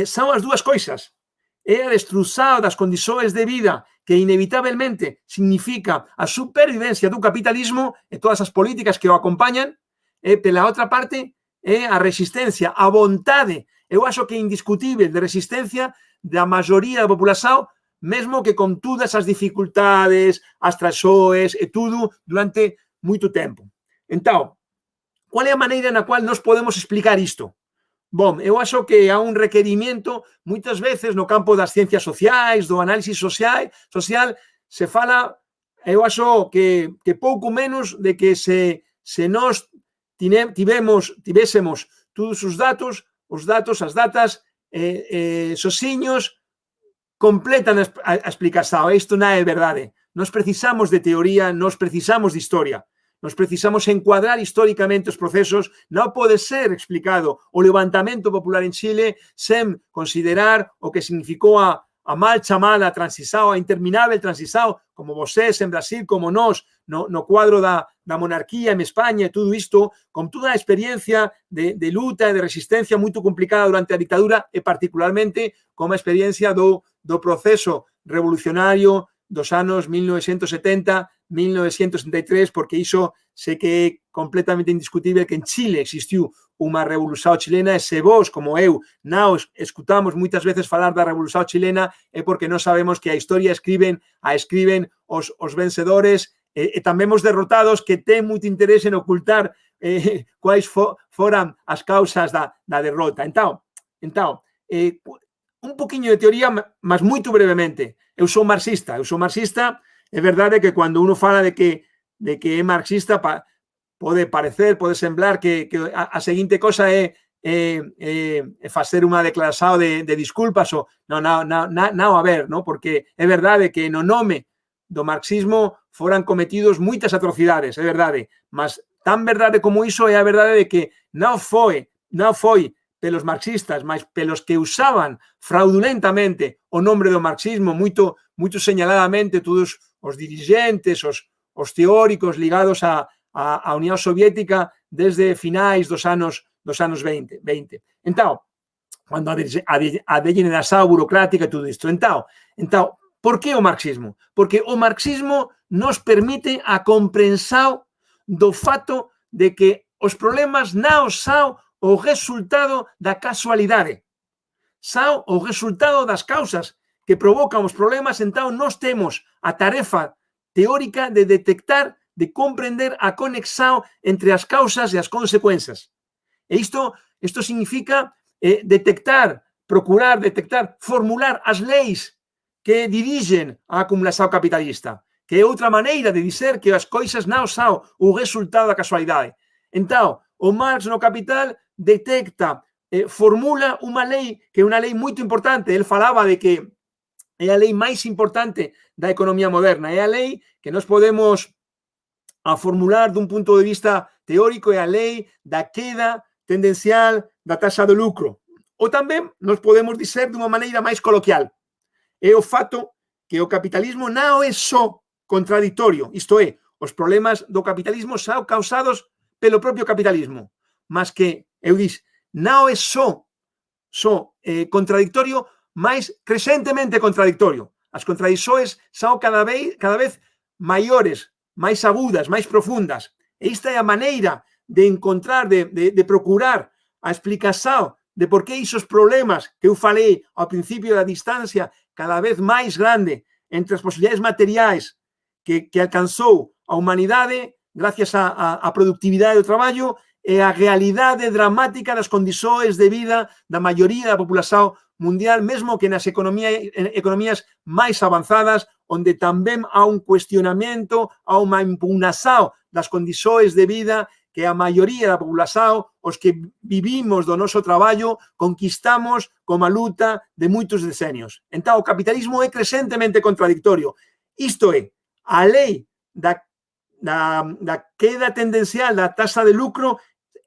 son as dúas coisas. É a destrução das condições de vida que inevitablemente significa a supervivencia do capitalismo e todas as políticas que o acompañan, e pela outra parte é a resistencia, a vontade, eu acho que é indiscutível, de resistencia da maioría da população, mesmo que con todas as dificultades, as traxoes e tudo durante moito tempo. Entón, qual é a maneira na qual nós podemos explicar isto? Bom, eu acho que há un requerimento, moitas veces no campo das ciencias sociais, do análisis social, se fala, eu acho que pouco menos de que se nós tivésemos todos os datos, as datas, sosiños, completan a explicación. Isto non é verdade. Nós precisamos de teoría, nós precisamos de historia. Nós precisamos encuadrar históricamente os procesos. Non pode ser explicado o levantamento popular en Chile sen considerar o que significou a mal chamada transición, a interminável transición, como vocês en Brasil, como nós, no cuadro da monarquía en España, e todo isto, con toda a experiencia de luta e de resistencia moito complicada durante a dictadura, e particularmente como a experiencia do proceso revolucionario dos anos 1970, 1973, porque iso sei que é completamente indiscutible que en Chile existiu unha revolución chilena, e se vos, como eu, non escutamos moitas veces falar da revolución chilena, é porque non sabemos que a historia escriben os vencedores e tamén os derrotados, que ten moito interés en ocultar quais foran as causas da derrota. Entón, un poquinho de teoría, mas moito brevemente. Eu sou marxista, é verdade que cando uno fala de que é marxista, pode parecer, pode semblar que a seguinte cosa é facer unha declaración de disculpas ou non a ver, non? Porque é verdade que no nome do marxismo foran cometidos moitas atrocidades, é verdade, mas tan verdade como iso é a verdade de que non foi pelos marxistas, mas pelos que usaban fraudulentamente o nombre do marxismo, moito señaladamente todos os dirigentes, os teóricos ligados á Unión Soviética desde finais dos anos 20. Entón, cando a degeneración burocrática e todo isto. Entón, por que o marxismo? Porque o marxismo nos permite a comprensión do fato de que os problemas non son o resultado da casualidade, son o resultado das causas que provocan os problemas. Entón, nós temos a tarefa teórica de detectar, de comprender a conexión entre as causas e as consecuencias. E isto significa procurar detectar, formular as leis que dirigen a acumulación capitalista, que é outra maneira de dizer que as coisas non son o resultado da casualidade. Entón, o Marx no Capital detecta, formula unha lei que é unha lei moito importante. Ele falaba de que é a lei máis importante da economía moderna, é a lei que nós podemos formular dun punto de vista teórico, é a lei da queda tendencial da taxa de lucro. Ou tamén nos podemos dizer dunha maneira máis coloquial, é o fato que o capitalismo non é só contradictorio, isto é, os problemas do capitalismo son causados pelo propio capitalismo, mas que, eu dix, non é só contradictorio, mas crescentemente contradictorio. As contradições son cada vez maiores, máis agudas, máis profundas. E esta é a maneira de encontrar, de procurar a explicación de por que esos problemas que eu falei ao principio da distancia cada vez máis grande entre as posibilidades materiais que alcanzou a humanidade gracias á productividade do traballo e a realidade dramática das condições de vida da maioría da populación mundial, mesmo que nas economías máis avanzadas, onde tamén há un cuestionamento, há unha impugnación das condições de vida que a maioría da populación, os que vivimos do noso traballo, conquistamos como a luta de moitos decenios. Entón, o capitalismo é crescentemente contradictorio. Isto é, a lei da queda tendencial da taxa de lucro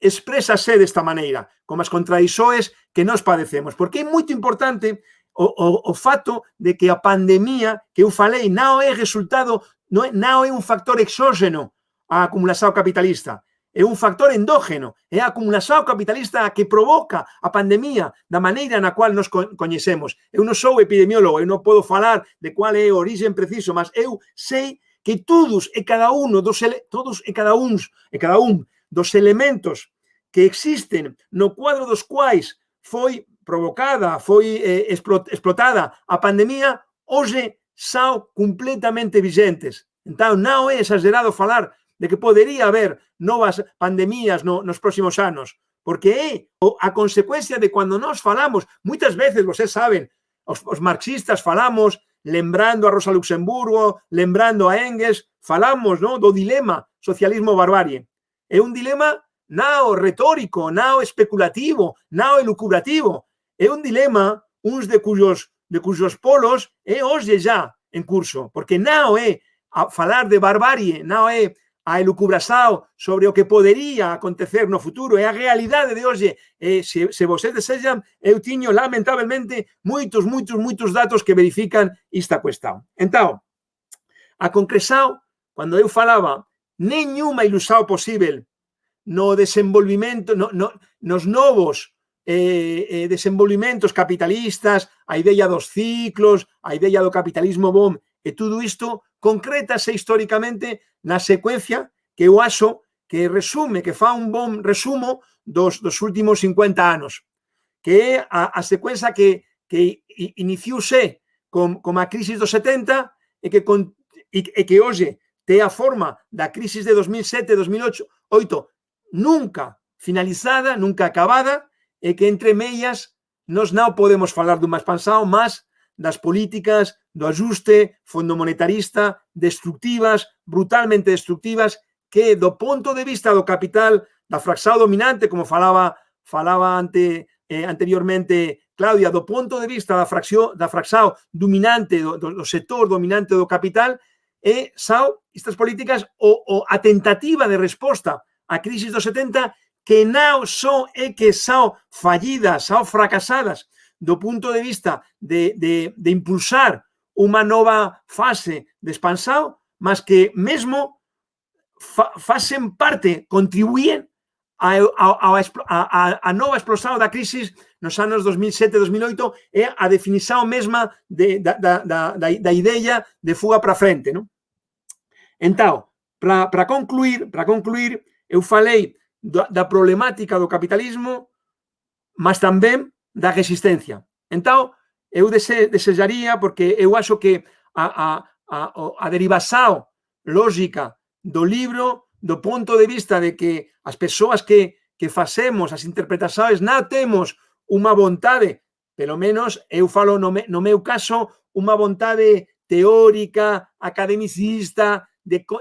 exprésase desta maneira, como as contradições que nós padecemos. Porque é moito importante o fato de que a pandemia que eu falei non é resultado, non é un factor exógeno á acumulación capitalista, é un factor endógeno, é a acumulación capitalista a que provoca a pandemia da maneira na cual nos coñecemos. Eu non sou epidemiólogo, eu non podo falar de cual é o origen preciso, mas eu sei que todos e cada un dos elementos que existen no cuadro dos quais foi provocada, foi explotada a pandemia, hoxe son completamente vigentes. Entón, non é exagerado falar de que podería haber novas pandemias nos próximos anos, porque é a consecuencia de cando nós falamos, moitas veces, vocês saben, os marxistas falamos, lembrando a Rosa Luxemburgo, lembrando a Engels, falamos do dilema socialismo-barbarie. É un dilema non retórico, non especulativo, non elucubrativo. É un dilema, uns de cujos polos é hoxe já en curso, porque non é a falar de barbarie, non é a elucubración sobre o que podería acontecer no futuro, é a realidade de hoxe. Se vocês desexan, eu tiño, lamentablemente, moitos datos que verifican esta cuestión. Entón, a concreción, cando eu falaba, nenhuma ilusión posible no desenvolvimento, nos novos desenvolvimentos capitalistas, a idea dos ciclos, a idea do capitalismo bom, e tudo isto concrétase históricamente na secuencia que eu acho que resume, que fa un bon resumo dos últimos 50 anos, que é a secuencia que iniciouse como a crisis dos 70 e que hoxe té a forma da crisis de 2007-2008 nunca finalizada, nunca acabada, e que entre mellas nós non podemos falar dunha expansão, mas das políticas do ajuste fondomonetarista destructivas, brutalmente destructivas, que do ponto de vista do capital, da fraxao dominante, como falaba anteriormente Claudia, do ponto de vista da fraxao dominante, do sector dominante do capital, son estas políticas a tentativa de resposta á crisis dos 70 que non só é que son fallidas, son fracasadas do punto de vista de impulsar unha nova fase de expansão, mas que mesmo facen parte, contribuyen a nova explosão da crisis nos anos 2007-2008 e a definição mesma da ideia de fuga para frente, non? Então, para concluir, eu falei da problemática do capitalismo, mas tamén da resistencia. Então, eu desejaría, porque eu acho que a derivação lógica do libro, do ponto de vista de que as persoas que facemos as interpretações non temos unha vontade, pelo menos eu falo no meu caso, unha vontade teórica, academicista,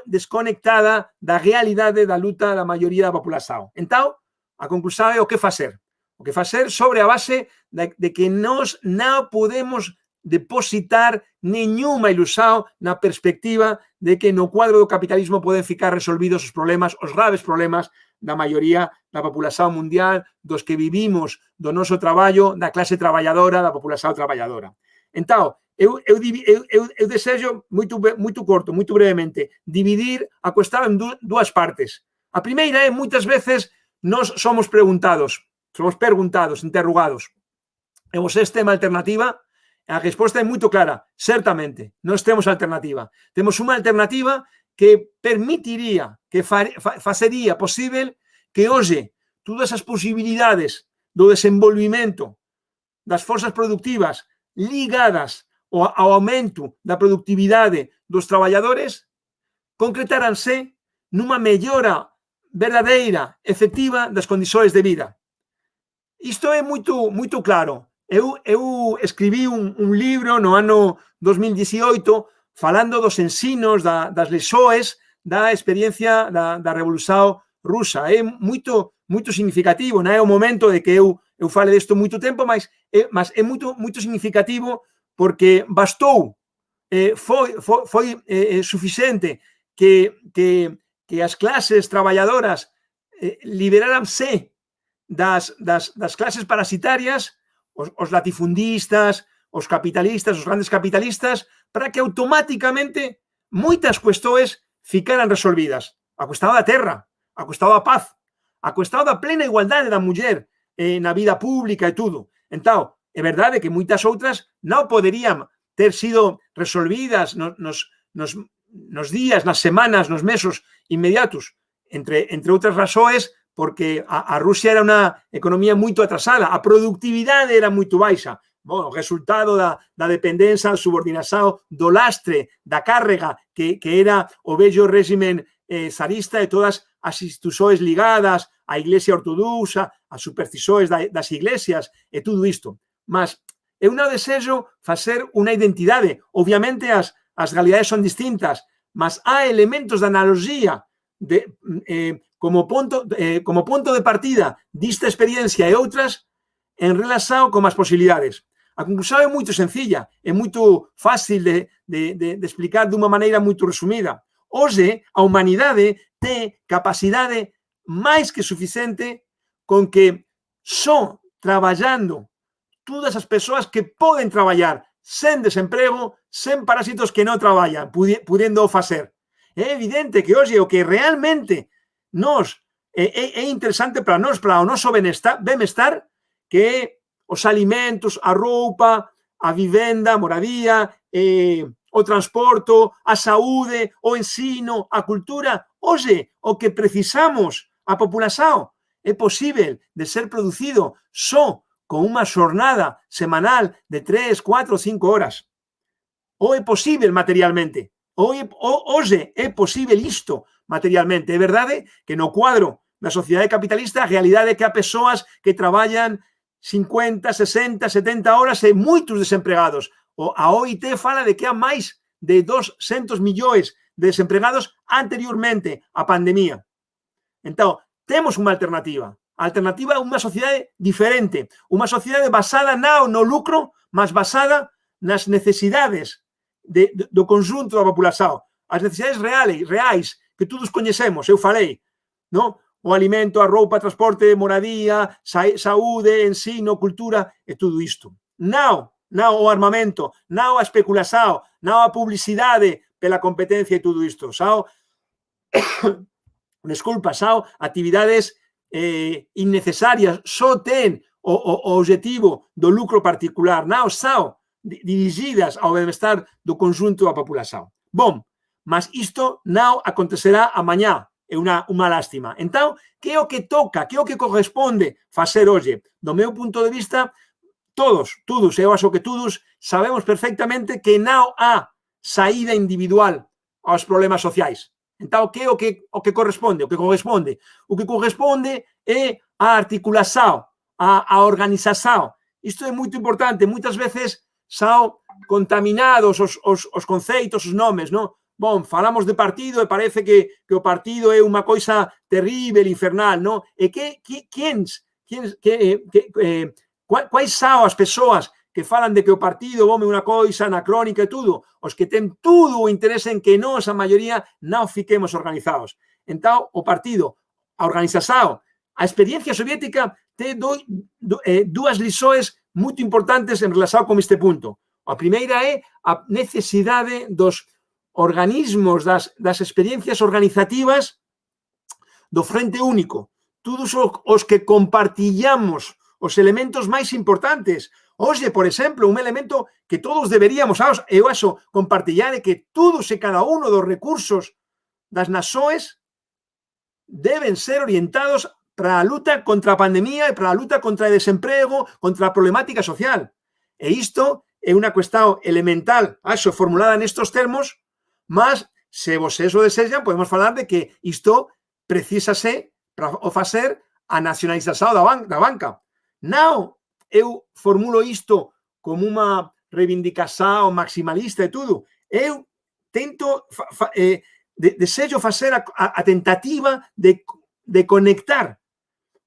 desconectada da realidade da luta da maioría da população. Então, a conclusão é o que facer. O que facer sobre a base de que nós non podemos depositar nenhuma ilusão na perspectiva de que no cuadro do capitalismo poden ficar resolvidos os graves problemas da maioría da população mundial, dos que vivimos do noso traballo, da clase traballadora, da população traballadora. Então, eu desejo, muito corto, muito brevemente, dividir a cuestión en dúas partes. A primeira é, muitas veces, nós somos perguntados, interrogados. E vocês têm alternativa? A resposta é muito clara, certamente, nós temos alternativa. Temos uma alternativa que permitiria, que facería posible que hoxe todas as posibilidades do desenvolvimento das forzas productivas ligadas ao aumento da productividade dos traballadores concretaranse nunha mellora verdadeira, efectiva das condições de vida. Isto é muito claro. Eu escribí un libro no ano 2018 falando dos ensinos, das lições da experiencia da Revolução Rusa. É muito significativo, non é o momento de que eu fale disto moito tempo, mas é muito significativo porque bastou, foi suficiente que as clases traballadoras liberaranse das clases parasitarias, os latifundistas, os capitalistas, os grandes capitalistas, para que automáticamente moitas cuestións ficaran resolvidas. A cuestión da terra, a cuestión da paz, a cuestión da plena igualdade da muller na vida pública e tudo. Entón, é verdade que moitas outras non poderían ter sido resolvidas nos días, nas semanas, nos meses inmediatos, entre outras razóns, porque a Rusia era unha economía moito atrasada, a productividade era moito baixa. O resultado da dependenza, da subordinação, do lastre, da cárrega que era o vello régimen zarista e todas as institucións ligadas á Iglesia Ortodoxa, as superstições das iglesias e tudo isto. Mas eu non desexo facer unha identidade. Obviamente as realidades son distintas, mas há elementos de analogia como punto de partida desta experiencia e outras en relación con as posibilidades. A conclusión é moito sencilla, é moito fácil de explicar dunha maneira moito resumida. Hoxe, a humanidade ten capacidade máis que suficiente con que só traballando todas as persoas que poden traballar sen desemprego, sen parásitos que non traballan, pudendo facer. É evidente que hoxe o que realmente é interesante para nós, para o noso benestar, que é os alimentos, a roupa, a vivenda, a moradia, o transporte, a saúde, o ensino, a cultura. Hoxe, o que precisamos, a populación, é posible de ser producido só con unha xornada semanal de 3, 4, 5 horas. O é posible materialmente. Hoxe é posible isto materialmente. É verdade que no cuadro da sociedade capitalista a realidade é que há persoas que traballan 50, 60, 70 horas e moitos desempregados. A OIT fala de que há máis de 200 millóns de desempregados anteriormente á pandemia. Entón, temos unha alternativa. A alternativa é unha sociedade diferente, unha sociedade basada no lucro, mas basada nas necesidades do conjunto da populación, as necesidades reais que todos coñecemos, eu falei, non? O alimento, a roupa, transporte, moradía, saúde, ensino, cultura, e tudo isto. Non o armamento, non a especulación, non a publicidade pela competencia e tudo isto. Desculpa, actividades innecesarias, só ten o objetivo do lucro particular, non dirigidas ao benestar do conjunto da populación. Bom, mas isto non acontecerá amañá. É unha lástima. Entón, que é o que toca, que é o que corresponde facer hoxe? Do meu punto de vista, todos, eu acho que todos sabemos perfectamente que non há saída individual aos problemas sociais. Entón, que é o que corresponde? O que corresponde é a articulación, a organización. Isto é moito importante. Moitas veces son contaminados os conceitos, os nomes, non? Bom, falamos de partido e parece que o partido é unha coisa terrible, infernal, non? E quais son as persoas que falan de que o partido é unha coisa anacrónica e tudo? Os que ten todo o interese en que nós, a maioría, non fiquemos organizados. Entón, o partido, a organización, a experiencia soviética ten dúas lições moito importantes en relación con este punto. A primeira é a necesidade dos organismos, das experiencias organizativas do Frente Único. Todos os que compartillamos os elementos máis importantes. Hoxe, por exemplo, un elemento que todos deberíamos, eu acho, compartillar é que todos e cada uno dos recursos das nações deben ser orientados para a luta contra a pandemia e para a luta contra o desemprego, contra a problemática social. E isto é unha cuestión elemental, acho, formulada nestes termos, mas, se vocês o desexan, podemos falar de que isto precisase para o facer a nacionalización da banca. Non eu formulo isto como unha reivindicación maximalista e tudo. Eu tento, desexo facer a tentativa de conectar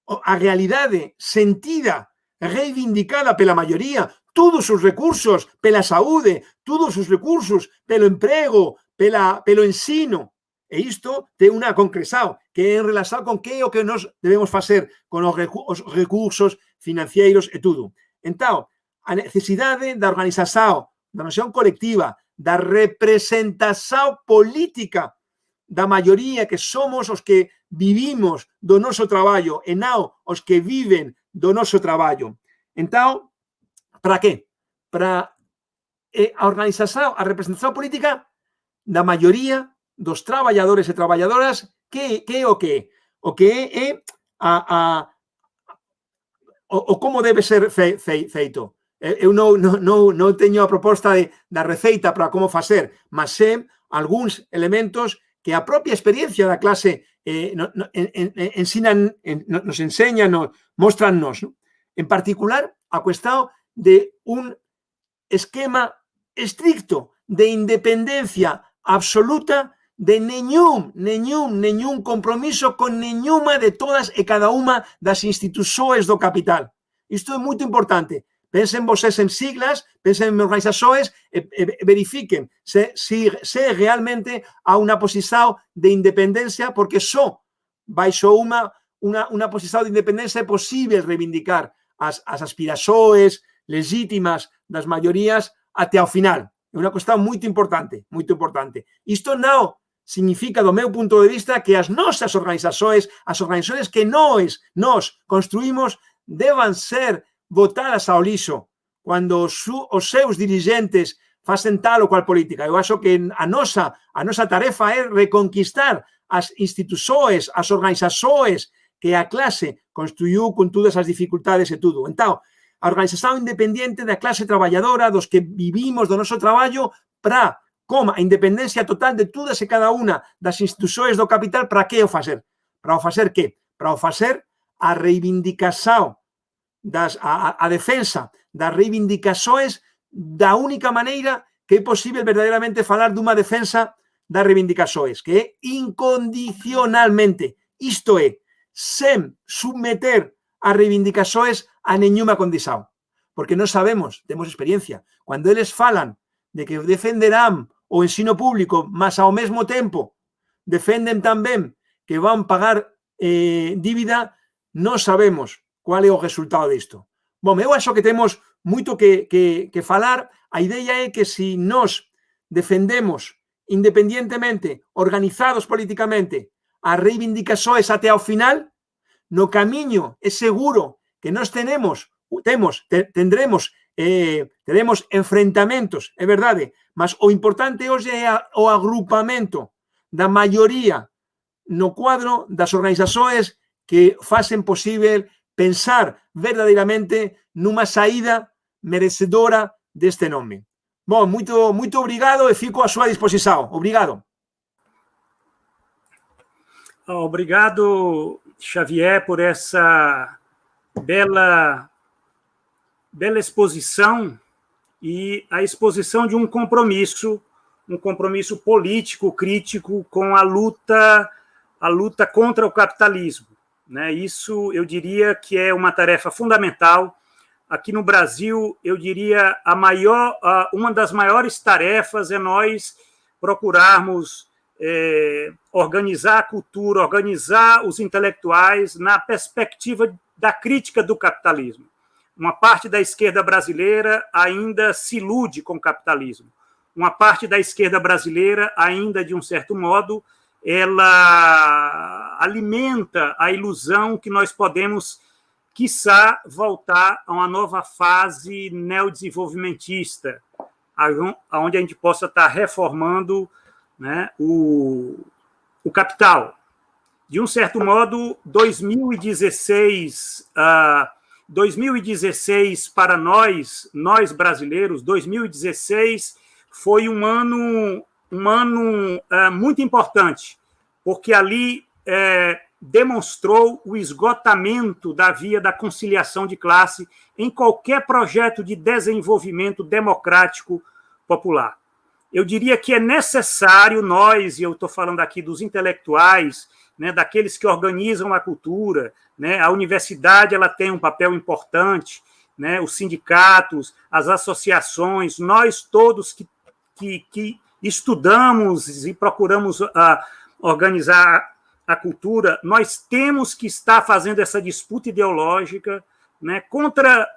a realidade sentida, reivindicada pela maioría, todos os recursos pela saúde, todos os recursos pelo emprego, pelo ensino. E isto ten unha concreción que é en relación con que é o que nos debemos facer con os recursos financeiros e tudo. Entón, a necesidade da organización, da noción colectiva, da representación política da maioría que somos os que vivimos do noso traballo e non os que viven do noso traballo. Entón, para que? Para a organización, a representación política da maioría dos traballadores e traballadoras, que é o que? O que é o como debe ser feito. Eu non teño a proposta da receita para como facer, mas sei algúns elementos que a propia experiencia da clase nos enseña, mostrannos. En particular, a cuestión de un esquema estricto de independencia absoluta de ningún compromiso con ninguna de todas e cada unha das institucións do capital. Isto é moito importante. Pensen vocês en siglas, pensen en organizacións e verifiquen se realmente há unha posición de independencia, porque só baixo unha posición de independencia é posible reivindicar as aspiracións legítimas das maiorías até ao final. É unha cuestión moito importante, moito importante. Isto non significa, do meu punto de vista, que as nosas organizacións, as organizacións que nós construímos, deban ser botadas ao lixo cando os seus dirigentes facen tal ou qual política. Eu acho que a nosa tarefa é reconquistar as institucións, as organizacións que a clase construiu con todas as dificultades e tudo. Entón, a organización independiente da clase traballadora, dos que vivimos do noso traballo, para, como a independencia total de todas e cada unha das institucións do capital, para que o facer? Para o facer que? Para o facer a reivindicación, a defensa das reivindicacións da única maneira que é posible verdadeiramente falar dunha defensa das reivindicacións, que é incondicionalmente, isto é, sen submeter as reivindicacións a nenhuma condición. Porque non sabemos, temos experiencia, cando eles falan de que defenderán o ensino público, mas ao mesmo tempo defenden tamén que van pagar dívida, non sabemos qual é o resultado disto. Bom, eu acho que temos moito que falar. A idea é que se nós defendemos independientemente, organizados políticamente, as reivindicacións até ao final, no camiño é seguro que nós teremos enfrentamentos, é verdade, mas o importante hoxe é o agrupamento da maioría no cuadro das organizacións que facen posible pensar verdadeiramente nunha saída merecedora deste nome. Bom, muito obrigado e fico à súa disposição. Obrigado. Obrigado, Xavier, por essa bela exposição e a exposição de um compromisso político, crítico com a luta contra o capitalismo. Né? Isso, eu diria que é uma tarefa fundamental. Aqui no Brasil, eu diria, uma das maiores tarefas é nós procurarmos organizar a cultura, organizar os intelectuais na perspectiva da crítica do capitalismo. Uma parte da esquerda brasileira ainda se ilude com o capitalismo. Uma parte da esquerda brasileira ainda, de um certo modo, ela alimenta a ilusão que nós podemos, quiçá, voltar a uma nova fase neodesenvolvimentista, onde a gente possa estar reformando, né, o capital. De um certo modo, 2016 para nós brasileiros, 2016 foi um ano muito importante, porque ali demonstrou o esgotamento da via da conciliação de classe em qualquer projeto de desenvolvimento democrático popular. Eu diria que é necessário nós, e eu estou falando aqui dos intelectuais, né, daqueles que organizam a cultura, né, a universidade ela tem um papel importante, né, os sindicatos, as associações, nós todos que estudamos e procuramos organizar a cultura, nós temos que estar fazendo essa disputa ideológica, né, contra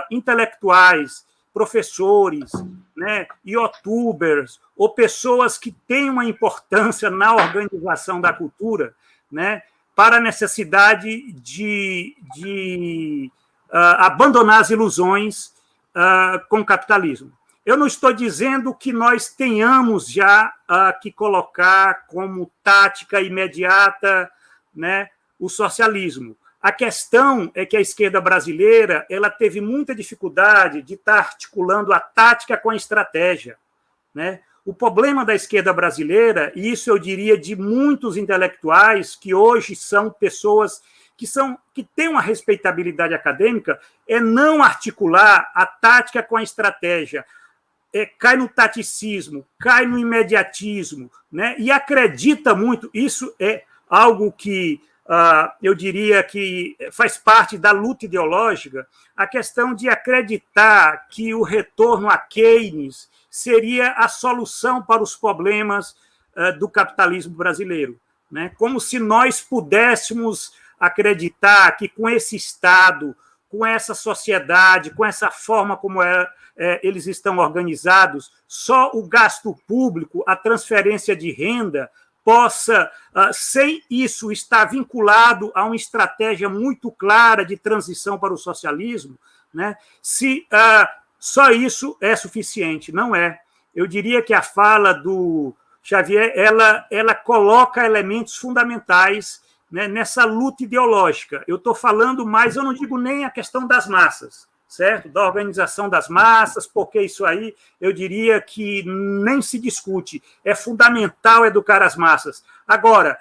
intelectuais, professores, né, youtubers, ou pessoas que têm uma importância na organização da cultura, né, para a necessidade de abandonar as ilusões com o capitalismo. Eu não estou dizendo que nós tenhamos já que colocar como tática imediata, né, o socialismo. A questão é que a esquerda brasileira ela teve muita dificuldade de estar articulando a tática com a estratégia. Né? O problema da esquerda brasileira, e isso eu diria de muitos intelectuais que hoje são pessoas que têm uma respeitabilidade acadêmica, é não articular a tática com a estratégia. Cai no taticismo, cai no imediatismo, né? E acredita muito, isso é algo que eu diria que faz parte da luta ideológica, a questão de acreditar que o retorno a Keynes seria a solução para os problemas do capitalismo brasileiro. Né? Como se nós pudéssemos acreditar que com esse Estado, com essa sociedade, com essa forma como eles estão organizados, só o gasto público, a transferência de renda, possa, sem isso, estar vinculado a uma estratégia muito clara de transição para o socialismo, né? Se só isso é suficiente, não é. eu diria que a fala do Xavier, ela coloca elementos fundamentais, né, nessa luta ideológica. Eu estou falando mais, eu não digo nem a questão das massas, certo? Da organização das massas, porque isso aí eu diria que nem se discute. É fundamental educar as massas. Agora,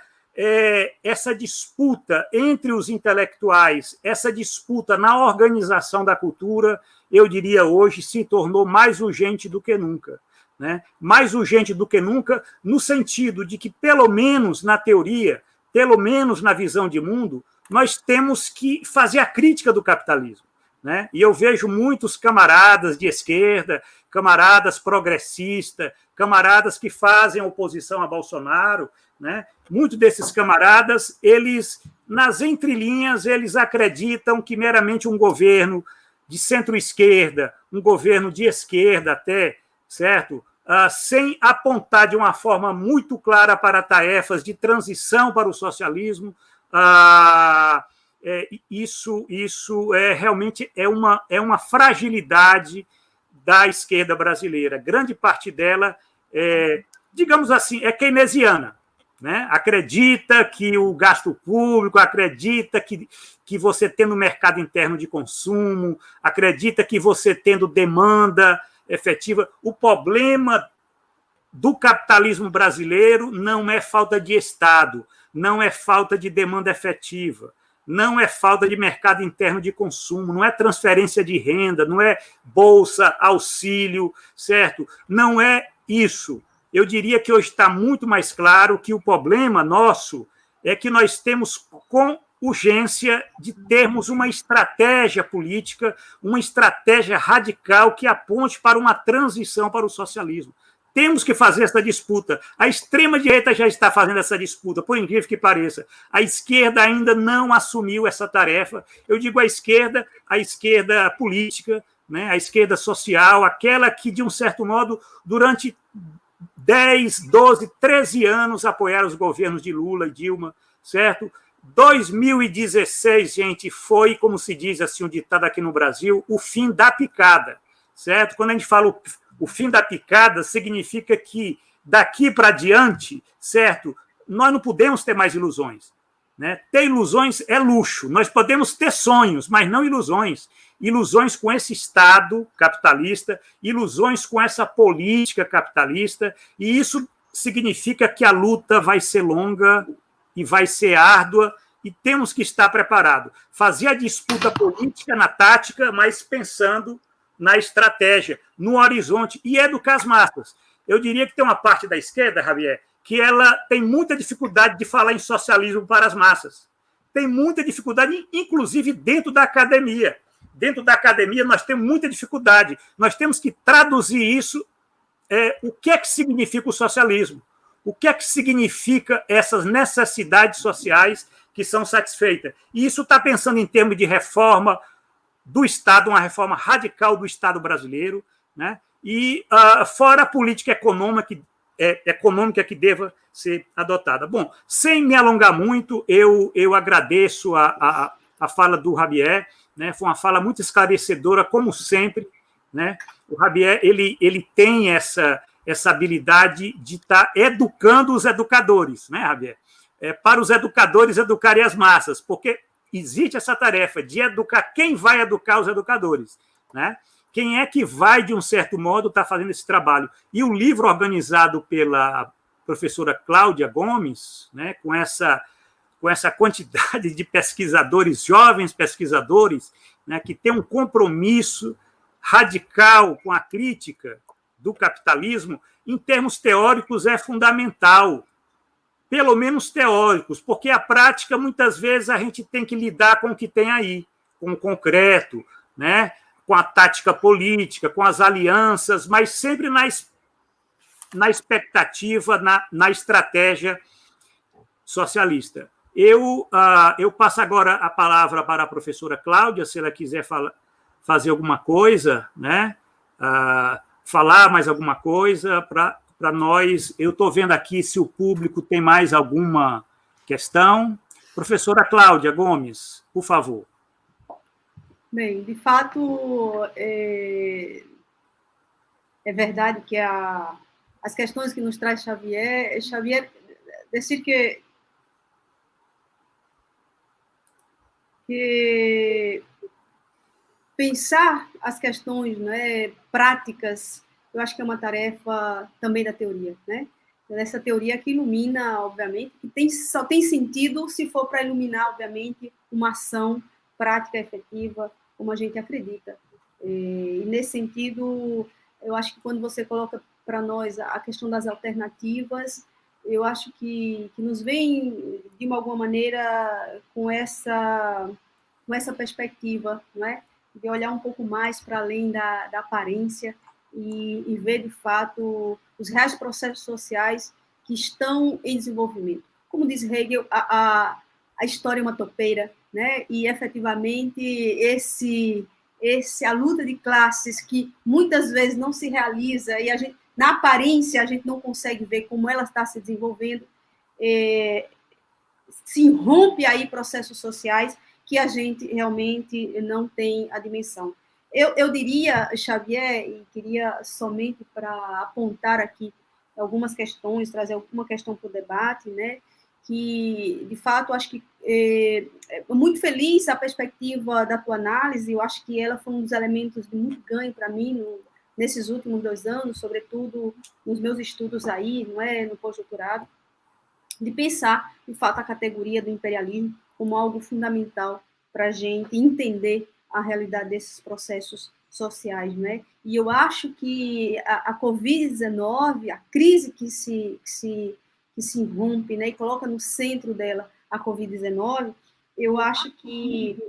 essa disputa entre os intelectuais, essa disputa na organização da cultura, eu diria hoje, se tornou mais urgente do que nunca. Né? Mais urgente do que nunca, no sentido de que, pelo menos na teoria, pelo menos na visão de mundo, nós temos que fazer a crítica do capitalismo. Né? E eu vejo muitos camaradas de esquerda, camaradas progressistas, camaradas que fazem oposição a Bolsonaro, né? Muitos desses camaradas, eles, nas entrelinhas, eles acreditam que meramente um governo de centro-esquerda, um governo de esquerda até, certo? Sem apontar de uma forma muito clara para tarefas de transição para o socialismo, isso realmente é uma fragilidade da esquerda brasileira. Grande parte dela, digamos assim, é keynesiana. Né? Acredita que o gasto público, acredita que você tendo mercado interno de consumo, acredita que você tendo demanda efetiva. O problema do capitalismo brasileiro não é falta de Estado, não é falta de demanda efetiva, não é falta de mercado interno de consumo, não é transferência de renda, não é bolsa, auxílio, certo? Não é isso. Eu diria que hoje está muito mais claro que o problema nosso é que nós temos com urgência de termos uma estratégia política, uma estratégia radical que aponte para uma transição para o socialismo. Temos que fazer essa disputa. A extrema-direita já está fazendo essa disputa, por incrível que pareça. A esquerda ainda não assumiu essa tarefa. Eu digo a esquerda política, né, a esquerda social, aquela que, de um certo modo, durante 10, 12, 13 anos apoiaram os governos de Lula e Dilma, certo? 2016, gente, foi, como se diz assim, um ditado aqui no Brasil, o fim da picada, certo? Quando a gente fala o fim da picada, significa que daqui para diante, certo? Nós não podemos ter mais ilusões. Né? Ter ilusões é luxo. Nós podemos ter sonhos, mas não ilusões. Ilusões com esse Estado capitalista, ilusões com essa política capitalista, e isso significa que a luta vai ser longa e vai ser árdua, e temos que estar preparados. Fazer a disputa política na tática, mas pensando na estratégia, no horizonte, e educar as massas. Eu diria que tem uma parte da esquerda, Javier, que ela tem muita dificuldade de falar em socialismo para as massas. Tem muita dificuldade, inclusive dentro da academia. Dentro da academia, nós temos muita dificuldade. Nós temos que traduzir isso, o que é que significa o socialismo, o que é que significa essas necessidades sociais que são satisfeitas. E isso está pensando em termos de reforma do Estado, uma reforma radical do Estado brasileiro, né? E fora a política econômica que deva ser adotada. Bom, sem me alongar muito, eu agradeço a fala do Javier, né? Foi uma fala muito esclarecedora, como sempre, né? O Javier ele tem essa habilidade de estar educando os educadores, né, Javier? Para os educadores educarem as massas, porque existe essa tarefa de educar quem vai educar os educadores, né? Quem é que vai, de um certo modo, estar fazendo esse trabalho? E o livro organizado pela professora Cláudia Gomes, né, com essa quantidade de pesquisadores, jovens pesquisadores, né, que tem um compromisso radical com a crítica do capitalismo, em termos teóricos, é fundamental. Pelo menos teóricos, porque a prática, muitas vezes, a gente tem que lidar com o que tem aí, com o concreto, né? Com a tática política, com as alianças, mas sempre na expectativa, na estratégia socialista. Eu passo agora a palavra para a professora Cláudia, se ela quiser fazer alguma coisa, né? Falar mais alguma coisa para nós. Eu estou vendo aqui se o público tem mais alguma questão. Professora Cláudia Gomes, por favor. Bem, de fato, é é verdade que as questões que nos traz Xavier, dizer que pensar as questões, né, práticas, eu acho que é uma tarefa também da teoria, né? Essa teoria que ilumina, obviamente, que só tem sentido se for para iluminar, obviamente, uma ação prática, efetiva, como a gente acredita. E nesse sentido, eu acho que quando você coloca para nós a questão das alternativas, eu acho que nos vem, de alguma maneira, com essa perspectiva, não é? De olhar um pouco mais para além da aparência e ver, de fato, os reais processos sociais que estão em desenvolvimento. Como diz Hegel, a história é uma topeira, né? E, efetivamente, a luta de classes que muitas vezes não se realiza e na aparência a gente não consegue ver como ela está se desenvolvendo, se irrompe aí processos sociais que a gente realmente não tem a dimensão. Eu diria, Xavier, e queria somente para apontar aqui algumas questões, trazer alguma questão para o debate, né? Que, de fato, acho que é muito feliz a perspectiva da tua análise, eu acho que ela foi um dos elementos de muito ganho para mim nesses últimos 2 anos, sobretudo nos meus estudos aí, não é, no pós-doutorado, de pensar, de fato, a categoria do imperialismo como algo fundamental para a gente entender a realidade desses processos sociais, né? E eu acho que a Covid-19, a crise que se irrompe, né, e coloca no centro dela a Covid-19, eu acho que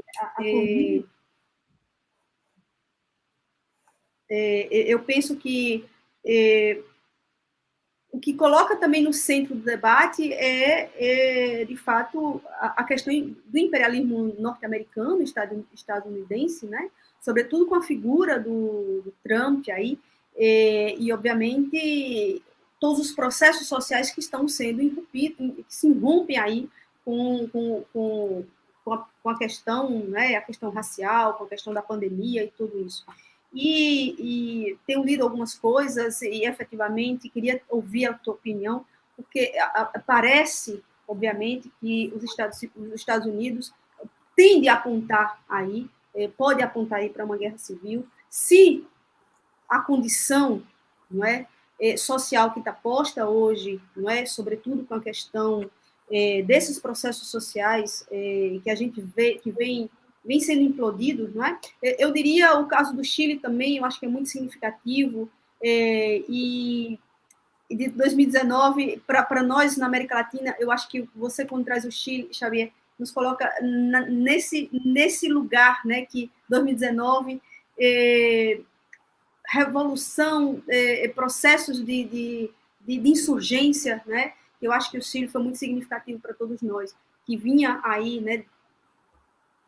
eu penso que o que coloca também no centro do debate de fato, a questão do imperialismo norte-americano, estadunidense, né? Sobretudo com a figura do Trump aí, e, obviamente, todos os processos sociais que estão sendo irrompidos, que se irrompem aí com a questão, né? A questão racial, com a questão da pandemia e tudo isso. E tenho lido algumas coisas e, efetivamente, queria ouvir a tua opinião, porque parece, obviamente, que os Estados Unidos tende a apontar aí, pode apontar aí para uma guerra civil, se a condição, não é, social que está posta hoje, não é, sobretudo com a questão desses processos sociais que a gente vê, que vem sendo implodidos, não é? Eu diria o caso do Chile também, eu acho que é muito significativo, e de 2019, para nós na América Latina, eu acho que você, quando traz o Chile, Xavier, nos coloca nesse lugar, né, que 2019, revolução, processos de insurgência, né? Eu acho que o Chile foi muito significativo para todos nós, que vinha aí, né,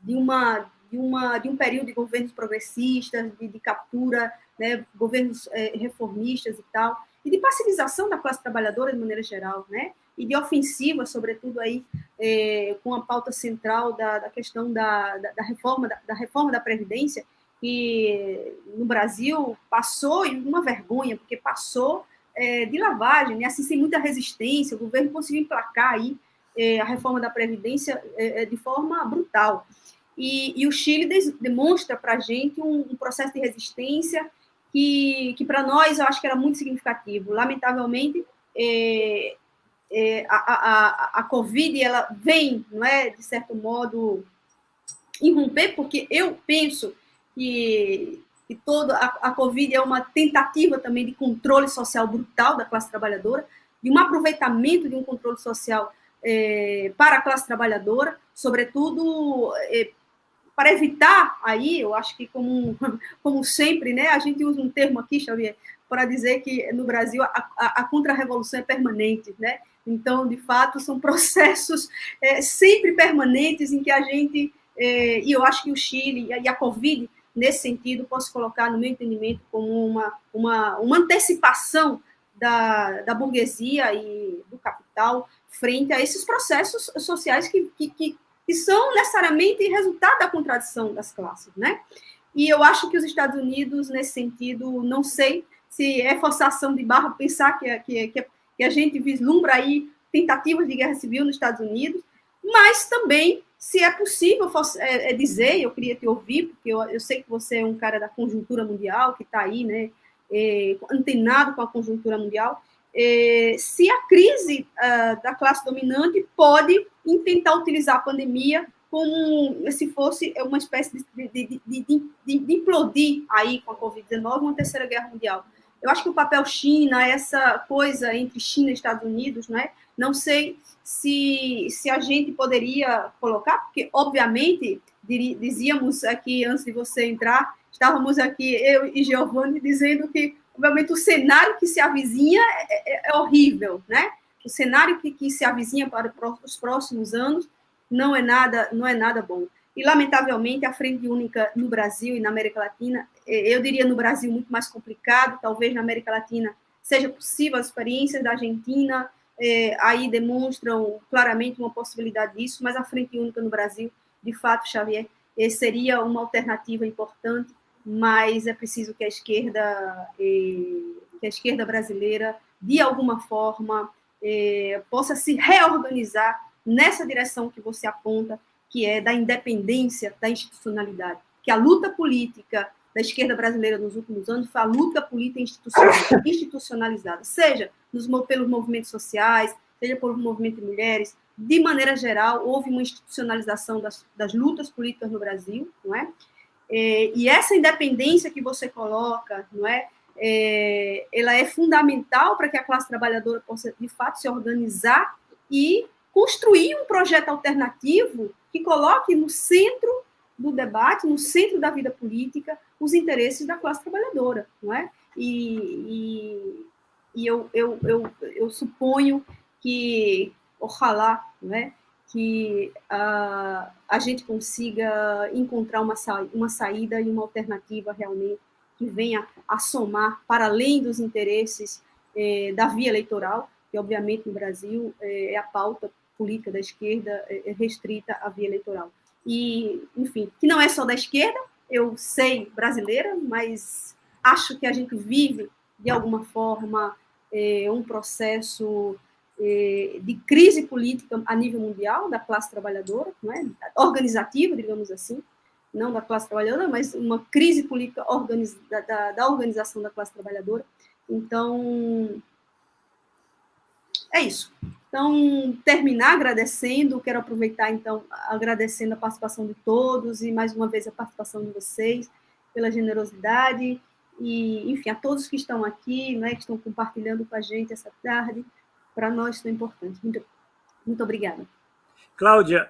de um período de governos progressistas, de captura, né, governos reformistas e tal, e de pacificação da classe trabalhadora de maneira geral, né, e de ofensiva, sobretudo aí, com a pauta central da questão da reforma da Previdência, que no Brasil passou, e uma vergonha, porque passou de lavagem, né, assim, sem muita resistência, o governo conseguiu emplacar aí a reforma da Previdência de forma brutal. E o Chile demonstra para a gente um processo de resistência que para nós, eu acho que era muito significativo. Lamentavelmente, a Covid, ela vem, não é, de certo modo, irromper, porque eu penso que toda a Covid é uma tentativa também de controle social brutal da classe trabalhadora, de um aproveitamento de um controle social para a classe trabalhadora, sobretudo para evitar aí, eu acho que como sempre, né, a gente usa um termo aqui, Xavier, para dizer que no Brasil a contra-revolução é permanente, né? Então, de fato, são processos sempre permanentes em que a gente, e eu acho que o Chile e a Covid, nesse sentido, posso colocar, no meu entendimento, como uma antecipação da burguesia e do capital frente a esses processos sociais que são necessariamente resultado da contradição das classes, né? E eu acho que os Estados Unidos, nesse sentido, não sei se é forçação de barra pensar que a gente vislumbra aí tentativas de guerra civil nos Estados Unidos, mas também se é possível dizer, eu queria te ouvir, porque eu sei que você é um cara da conjuntura mundial, que está aí, né, antenado com a conjuntura mundial, se a crise da classe dominante pode tentar utilizar a pandemia como se fosse uma espécie de implodir aí com a Covid-19 uma terceira guerra mundial. Eu acho que o papel China, essa coisa entre China e Estados Unidos, né? Não sei se a gente poderia colocar, porque, obviamente, dizíamos aqui, antes de você entrar, estávamos aqui, eu e Giovanni, dizendo que, obviamente, o cenário que se avizinha é horrível, né? O cenário que se avizinha para os próximos anos não é nada bom. E, lamentavelmente, a Frente Única no Brasil e na América Latina, eu diria no Brasil muito mais complicado, talvez na América Latina seja possível, as experiências da Argentina aí demonstram claramente uma possibilidade disso, mas a Frente Única no Brasil, de fato, Xavier, seria uma alternativa importante, mas é preciso que a esquerda brasileira, de alguma forma, possa se reorganizar nessa direção que você aponta, que é da independência da institucionalidade. Que a luta política da esquerda brasileira nos últimos anos foi a luta política institucionalizada, seja pelos movimentos sociais, seja pelo movimento de mulheres, de maneira geral, houve uma institucionalização das lutas políticas no Brasil, não é? E essa independência que você coloca, não é? Ela é fundamental para que a classe trabalhadora possa, de fato, se organizar e construir um projeto alternativo que coloque no centro do debate, no centro da vida política, os interesses da classe trabalhadora, não é? E eu suponho que, ojalá, não é, que a gente consiga encontrar uma saída e uma alternativa realmente que venha a somar para além dos interesses da via eleitoral, que obviamente no Brasil é a pauta política da esquerda restrita à via eleitoral. E, enfim, que não é só da esquerda, eu sei brasileira, mas acho que a gente vive, de alguma forma, um processo de crise política a nível mundial, da classe trabalhadora, não é? Organizativa, digamos assim, não da classe trabalhadora, mas uma crise política da organização da classe trabalhadora. Então, é isso. Então, terminar agradecendo, quero aproveitar, então, agradecendo a participação de todos e, mais uma vez, a participação de vocês, pela generosidade e, enfim, a todos que estão aqui, né, que estão compartilhando com a gente essa tarde, para nós isso é importante. Muito, muito obrigada. Cláudia,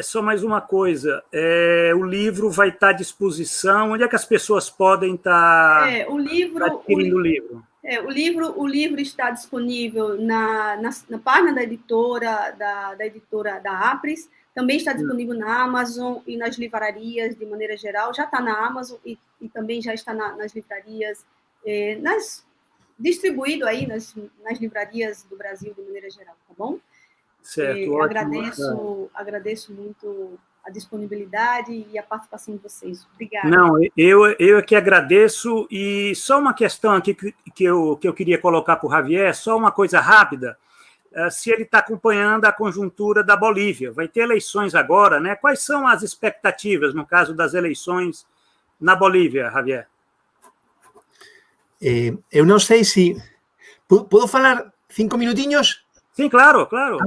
só mais uma coisa, o livro vai estar à disposição, onde é que as pessoas podem estar adquirindo o livro? O livro está disponível na página da editora da Apres, também está disponível na Amazon e nas livrarias de maneira geral, já está na Amazon e também já está nas livrarias, distribuído aí nas livrarias do Brasil de maneira geral, tá bom? Certo, agradeço muito a disponibilidade e a participação de vocês. Obrigada. Não, eu é que agradeço, e só uma questão aqui que eu queria colocar para o Javier, só uma coisa rápida, se ele está acompanhando a conjuntura da Bolívia. Vai ter eleições agora, né? Quais são as expectativas, no caso das eleições na Bolívia, Javier? Eu não sei se... Posso falar 5 minutinhos? Sim, claro, claro.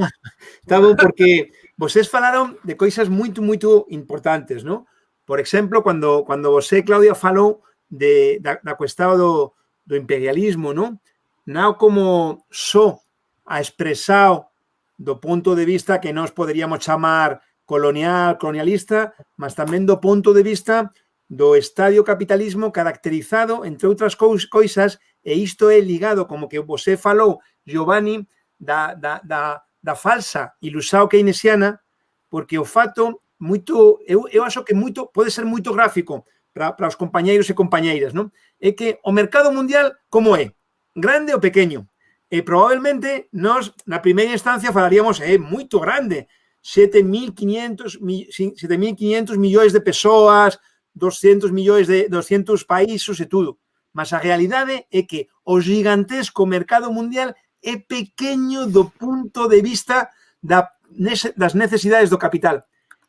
Está bom, porque vocês falaram de coisas muito, muito importantes, não? Por exemplo, quando você, Cláudia, falou da questão do imperialismo, não como só a expressão do ponto de vista que nós poderíamos chamar colonialista, mas também do ponto de vista do estadio capitalismo caracterizado, entre outras coisas, e isto é ligado, como que você falou, Giovanni, da falsa ilusão keynesiana, porque o fato eu acho que pode ser muito gráfico para os companheiros e companheiras, não? É que o mercado mundial, como é? Grande ou pequeno? E provavelmente nós, na primeira instância, falaríamos, é muito grande, 7.500 milhões de pessoas, 200 países e tudo. mas a realidade é que o gigantesco mercado mundial é pequeño do punto de vista das necesidades do capital.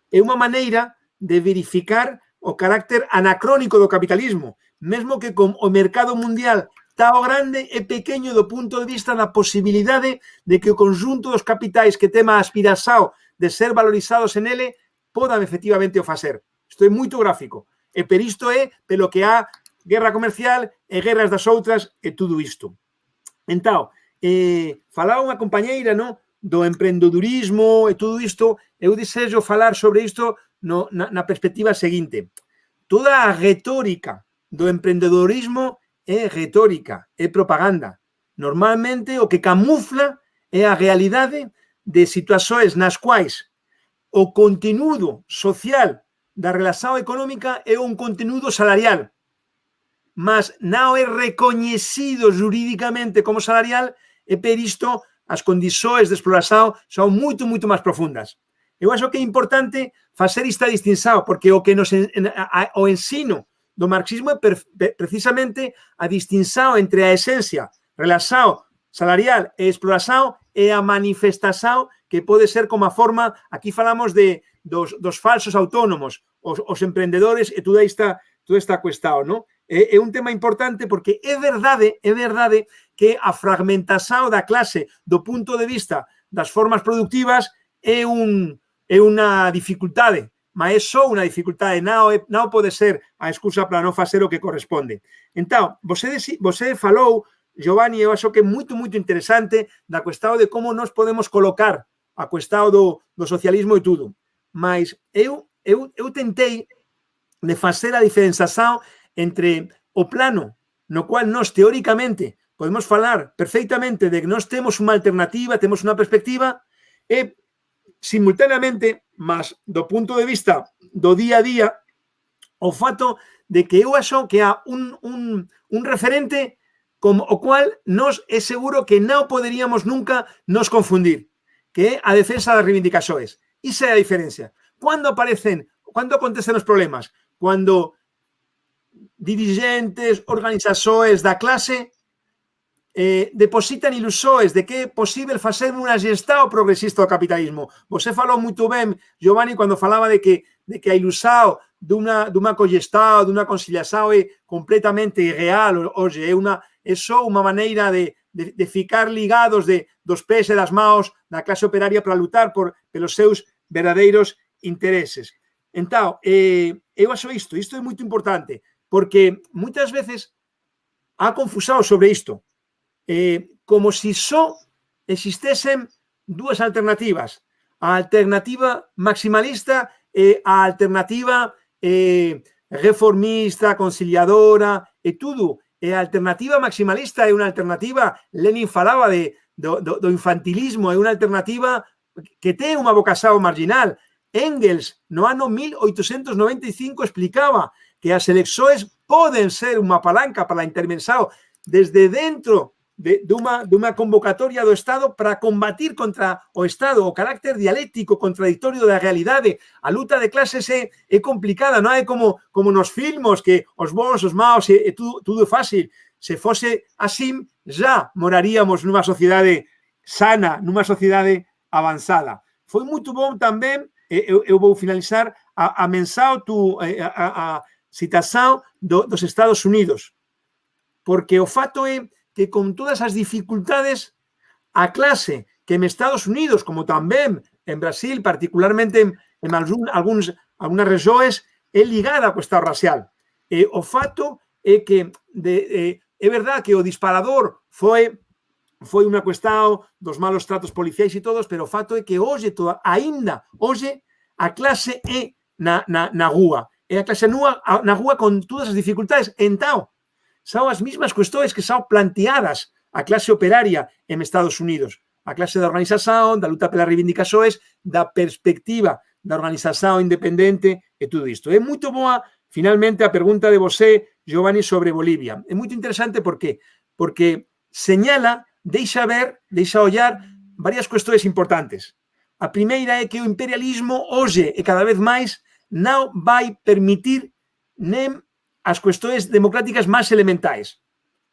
É unha maneira de verificar o carácter anacrónico do capitalismo, mesmo que con o mercado mundial tan grande é pequeño do punto de vista da posibilidade de que o conjunto dos capitais que ten a aspiración de ser valorizados en ele podan efectivamente o facer. Isto é moito gráfico. E per isto é pelo que há guerra comercial e guerras das outras e tudo isto. Entón, falaba unha compañeira, no, do emprendedorismo e tudo isto, eu desexo falar sobre isto na perspectiva seguinte. Toda a retórica do emprendedorismo é retórica, é propaganda. Normalmente o que camufla é a realidade de situações nas quais o conteúdo social da relación económica é un conteúdo salarial, mas non é recoñecido jurídicamente como salarial e per isto as condições de exploración son moito máis profundas. Eu acho que é importante facer esta distinción, porque o que o ensino do marxismo é precisamente a distinción entre a esencia, relación salarial e exploración e a manifestación que pode ser como a forma, aquí falamos dos falsos autónomos, os emprendedores e toda esta cuestión, ¿no? É un tema importante porque é verdade que a fragmentación da clase do punto de vista das formas productivas é unha dificultade, mas é só unha dificultade, non pode ser a excusa para non facer o que corresponde. Entón, você falou, Giovanni, eu acho que é moito interesante da cuestión de como nos podemos colocar a cuestión do socialismo e tudo. Mas eu tentei de facer a diferenciación entre o plano no cual nós teóricamente podemos falar perfectamente de que nós temos unha alternativa, temos unha perspectiva e simultaneamente, mas do punto de vista do día a día, o fato de que eu acho que há un referente como o cual nós é seguro que non poderíamos nunca nos confundir, que é a defensa das reivindicações. Esa é a diferencia. Cando acontecen os problemas? Cando dirigentes, organizações da clase depositan ilusões de que é possível facer unha gestão progresista do capitalismo. Você falou muito bem, Giovanni, quando falava de que a ilusão dunha cogestão, dunha conciliação é completamente irreal. Hoje é só unha maneira de ficar ligados dos pés e das mãos da clase operaria para lutar pelos seus verdadeiros intereses. Entón, eu acho isto é moito importante, porque moitas veces há confusão sobre isto, como se só existesen dúas alternativas, a alternativa maximalista e a alternativa reformista, conciliadora e tudo. E a alternativa maximalista é unha alternativa, Lenin falaba do infantilismo, é unha alternativa que ten unha vocación marginal. Engels, no ano 1895, explicaba que as eleccións poden ser unha palanca para a intervención desde dentro dunha convocatoria do Estado para combatir contra o Estado, o carácter dialéctico, contradictorio da realidade. A luta de clases é complicada, non é como nos filmos que os bons, os maus, e tudo é fácil. Se fose así, já moraríamos nunha sociedade sana, nunha sociedade avanzada. Foi moito bom tamén, eu vou finalizar, a menção, a citação dos Estados Unidos, porque o fato é que con todas as dificultades a clase que en Estados Unidos, como tamén en Brasil, particularmente en algunas regiões, é ligada á cuestión racial. O fato é que é verdade que o disparador foi unha cuestión dos malos tratos policiais e todos, pero o fato é que ainda hoxe a clase é na rúa. É a clase na rúa con todas as dificultades. Entón, son as mesmas cuestións que son planteadas a clase operaria en Estados Unidos. A clase da organización, da luta pelas reivindicações, da perspectiva da organización independente e tudo isto. É moito boa, finalmente, a pergunta de você, Giovanni, sobre Bolivia. É moito interesante porque señala, deixa ollar varias cuestións importantes. A primeira é que o imperialismo hoxe e cada vez máis non vai permitir nem as questões democráticas mais elementais.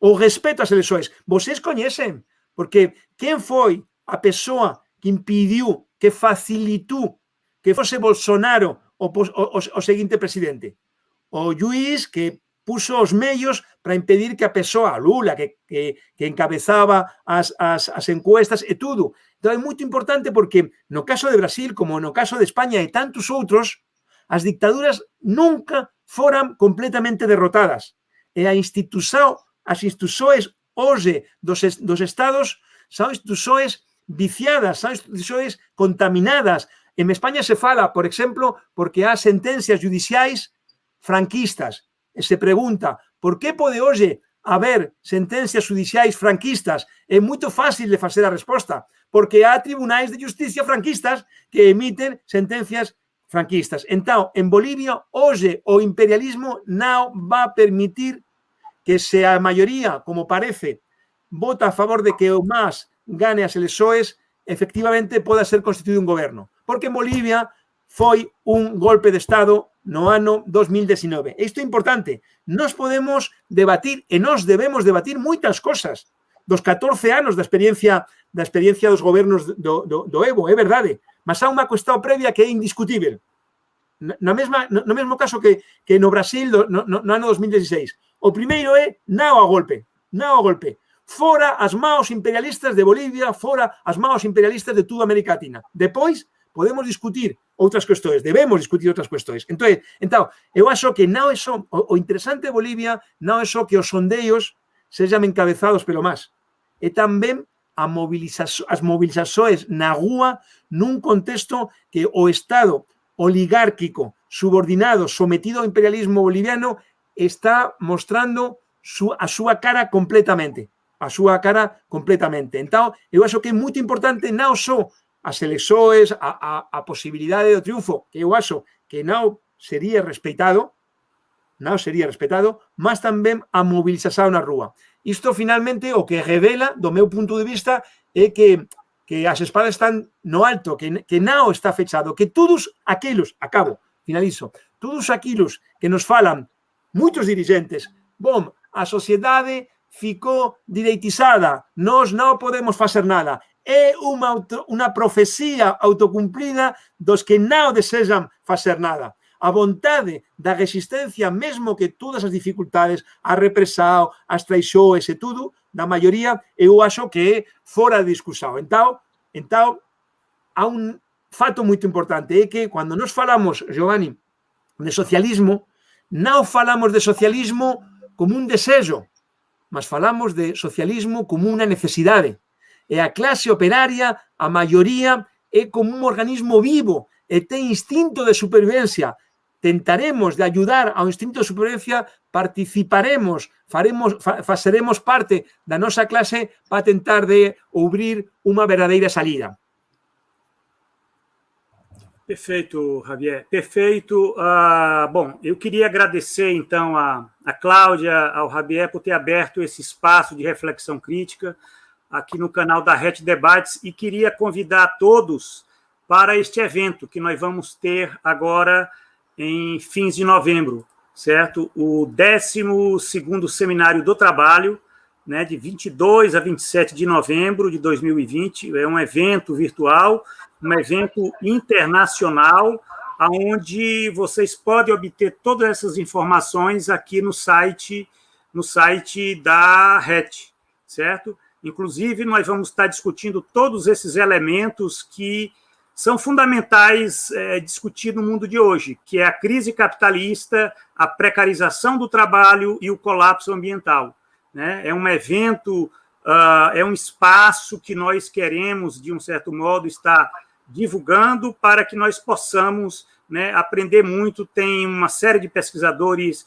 O respeito às eleições. Vocês conhecem, porque quem foi a pessoa que impediu, que facilitou que fosse Bolsonaro o seguinte presidente? O juiz que puso os meios para impedir que a pessoa, Lula, que encabezaba as encuestas e tudo. Então é muito importante porque no caso de Brasil, como no caso de España e tantos outros, as dictaduras nunca foram completamente derrotadas. E as instituições hoje dos estados são instituições viciadas, são instituições contaminadas. En España se fala, por exemplo, porque há sentencias judiciais franquistas. E se pregunta, por que pode hoje haver sentencias judiciais franquistas? É muito fácil de fazer a resposta, porque há tribunais de justiça franquistas que emiten sentencias franquistas. Então, en Bolívia, hoje, o imperialismo não vai permitir que se a maioria, como parece, vota a favor de que o MAS gane as eleições, efectivamente poda ser constituído un goberno. Porque en Bolivia foi un golpe de Estado no ano 2019. Isto é importante. Nós podemos debatir e nós debemos debatir moitas cosas dos 14 anos da experiencia dos gobernos do Evo, é verdade. Mas há unha cuestión previa que é indiscutível. No mesmo caso que no Brasil no ano 2016. O primeiro é não ao golpe. Não ao golpe. Fora as maos imperialistas de Bolivia, fora as maos imperialistas de toda a América Latina. Depois, podemos discutir outras questões, debemos discutir outras questões. Então, eu acho que não é só, o interesante de Bolívia não é só que os sondeios sejam encabezados pelo MAS, é também as mobilizações na rua num contexto que o Estado oligárquico, subordinado, sometido ao imperialismo boliviano, está mostrando a súa cara completamente. A súa cara completamente. Então, eu acho que é muito importante não só as eleições, a posibilidade do triunfo, que eu acho que não seria respeitado, mas também a mobilização na rua. Isto, finalmente, o que revela, do meu ponto de vista, é que as espadas están no alto, que não está fechado, que todos aqueles, finalizo, todos aqueles que nos falan, muitos dirigentes, bom, a sociedade ficou direitizada, nós não podemos fazer nada. É uma profecia autocumplida dos que não desejam fazer nada. A vontade da resistência, mesmo que todas as dificuldades, a repressão, as traições e tudo, da maioria, eu acho que é fora de discussão. Então, há um fato muito importante, é que quando nós falamos, Giovanni, de socialismo, não falamos de socialismo como um desejo, mas falamos de socialismo como unha necesidade. E a clase operaria, a maioría, é como un organismo vivo e ten instinto de supervivencia. Tentaremos de ayudar ao instinto de supervivencia, participaremos, faremos parte da nosa clase para tentar de abrir unha verdadeira salida. Perfeito, Javier, perfeito. Bom, eu queria agradecer, então, a Cláudia, ao Javier, por ter aberto esse espaço de reflexão crítica aqui no canal da RET Debates e queria convidar todos para este evento que nós vamos ter agora em fins de novembro, certo? O 12º Seminário do Trabalho, né, de 22 a 27 de novembro de 2020, é um evento virtual, um evento internacional, onde vocês podem obter todas essas informações aqui no site da RET, certo? Inclusive, nós vamos estar discutindo todos esses elementos que são fundamentais discutir no mundo de hoje, que é a crise capitalista, a precarização do trabalho e o colapso ambiental. Né? É um evento, é um espaço que nós queremos, de um certo modo, estar divulgando para que nós possamos, né, aprender muito. Tem uma série de pesquisadores,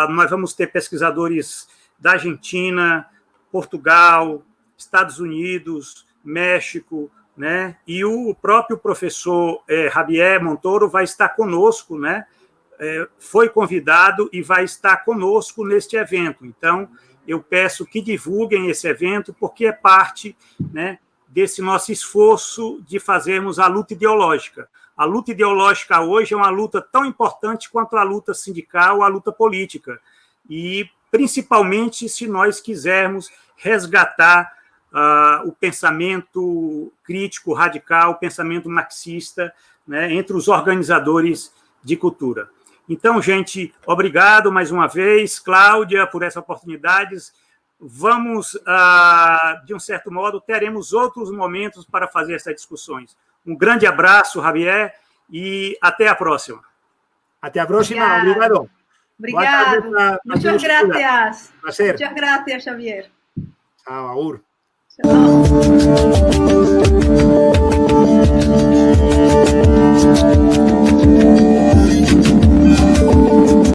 nós vamos ter pesquisadores da Argentina, Portugal, Estados Unidos, México, né? E o próprio professor Javier Montoro vai estar conosco, né? Foi convidado e vai estar conosco neste evento. Então, eu peço que divulguem esse evento, porque é parte, né, desse nosso esforço de fazermos a luta ideológica. A luta ideológica hoje é uma luta tão importante quanto a luta sindical, a luta política. e principalmente se nós quisermos resgatar o pensamento crítico, radical, o pensamento marxista, né, entre os organizadores de cultura. Então, gente, obrigado mais uma vez, Cláudia, por essa oportunidade. Vamos, de um certo modo, teremos outros momentos para fazer essas discussões. Um grande abraço, Javier, e até a próxima. Até a próxima, obrigado. Obrigado. Muchas gracias. Prazer. Muchas gracias, Xavier. Chao, agur. Chao.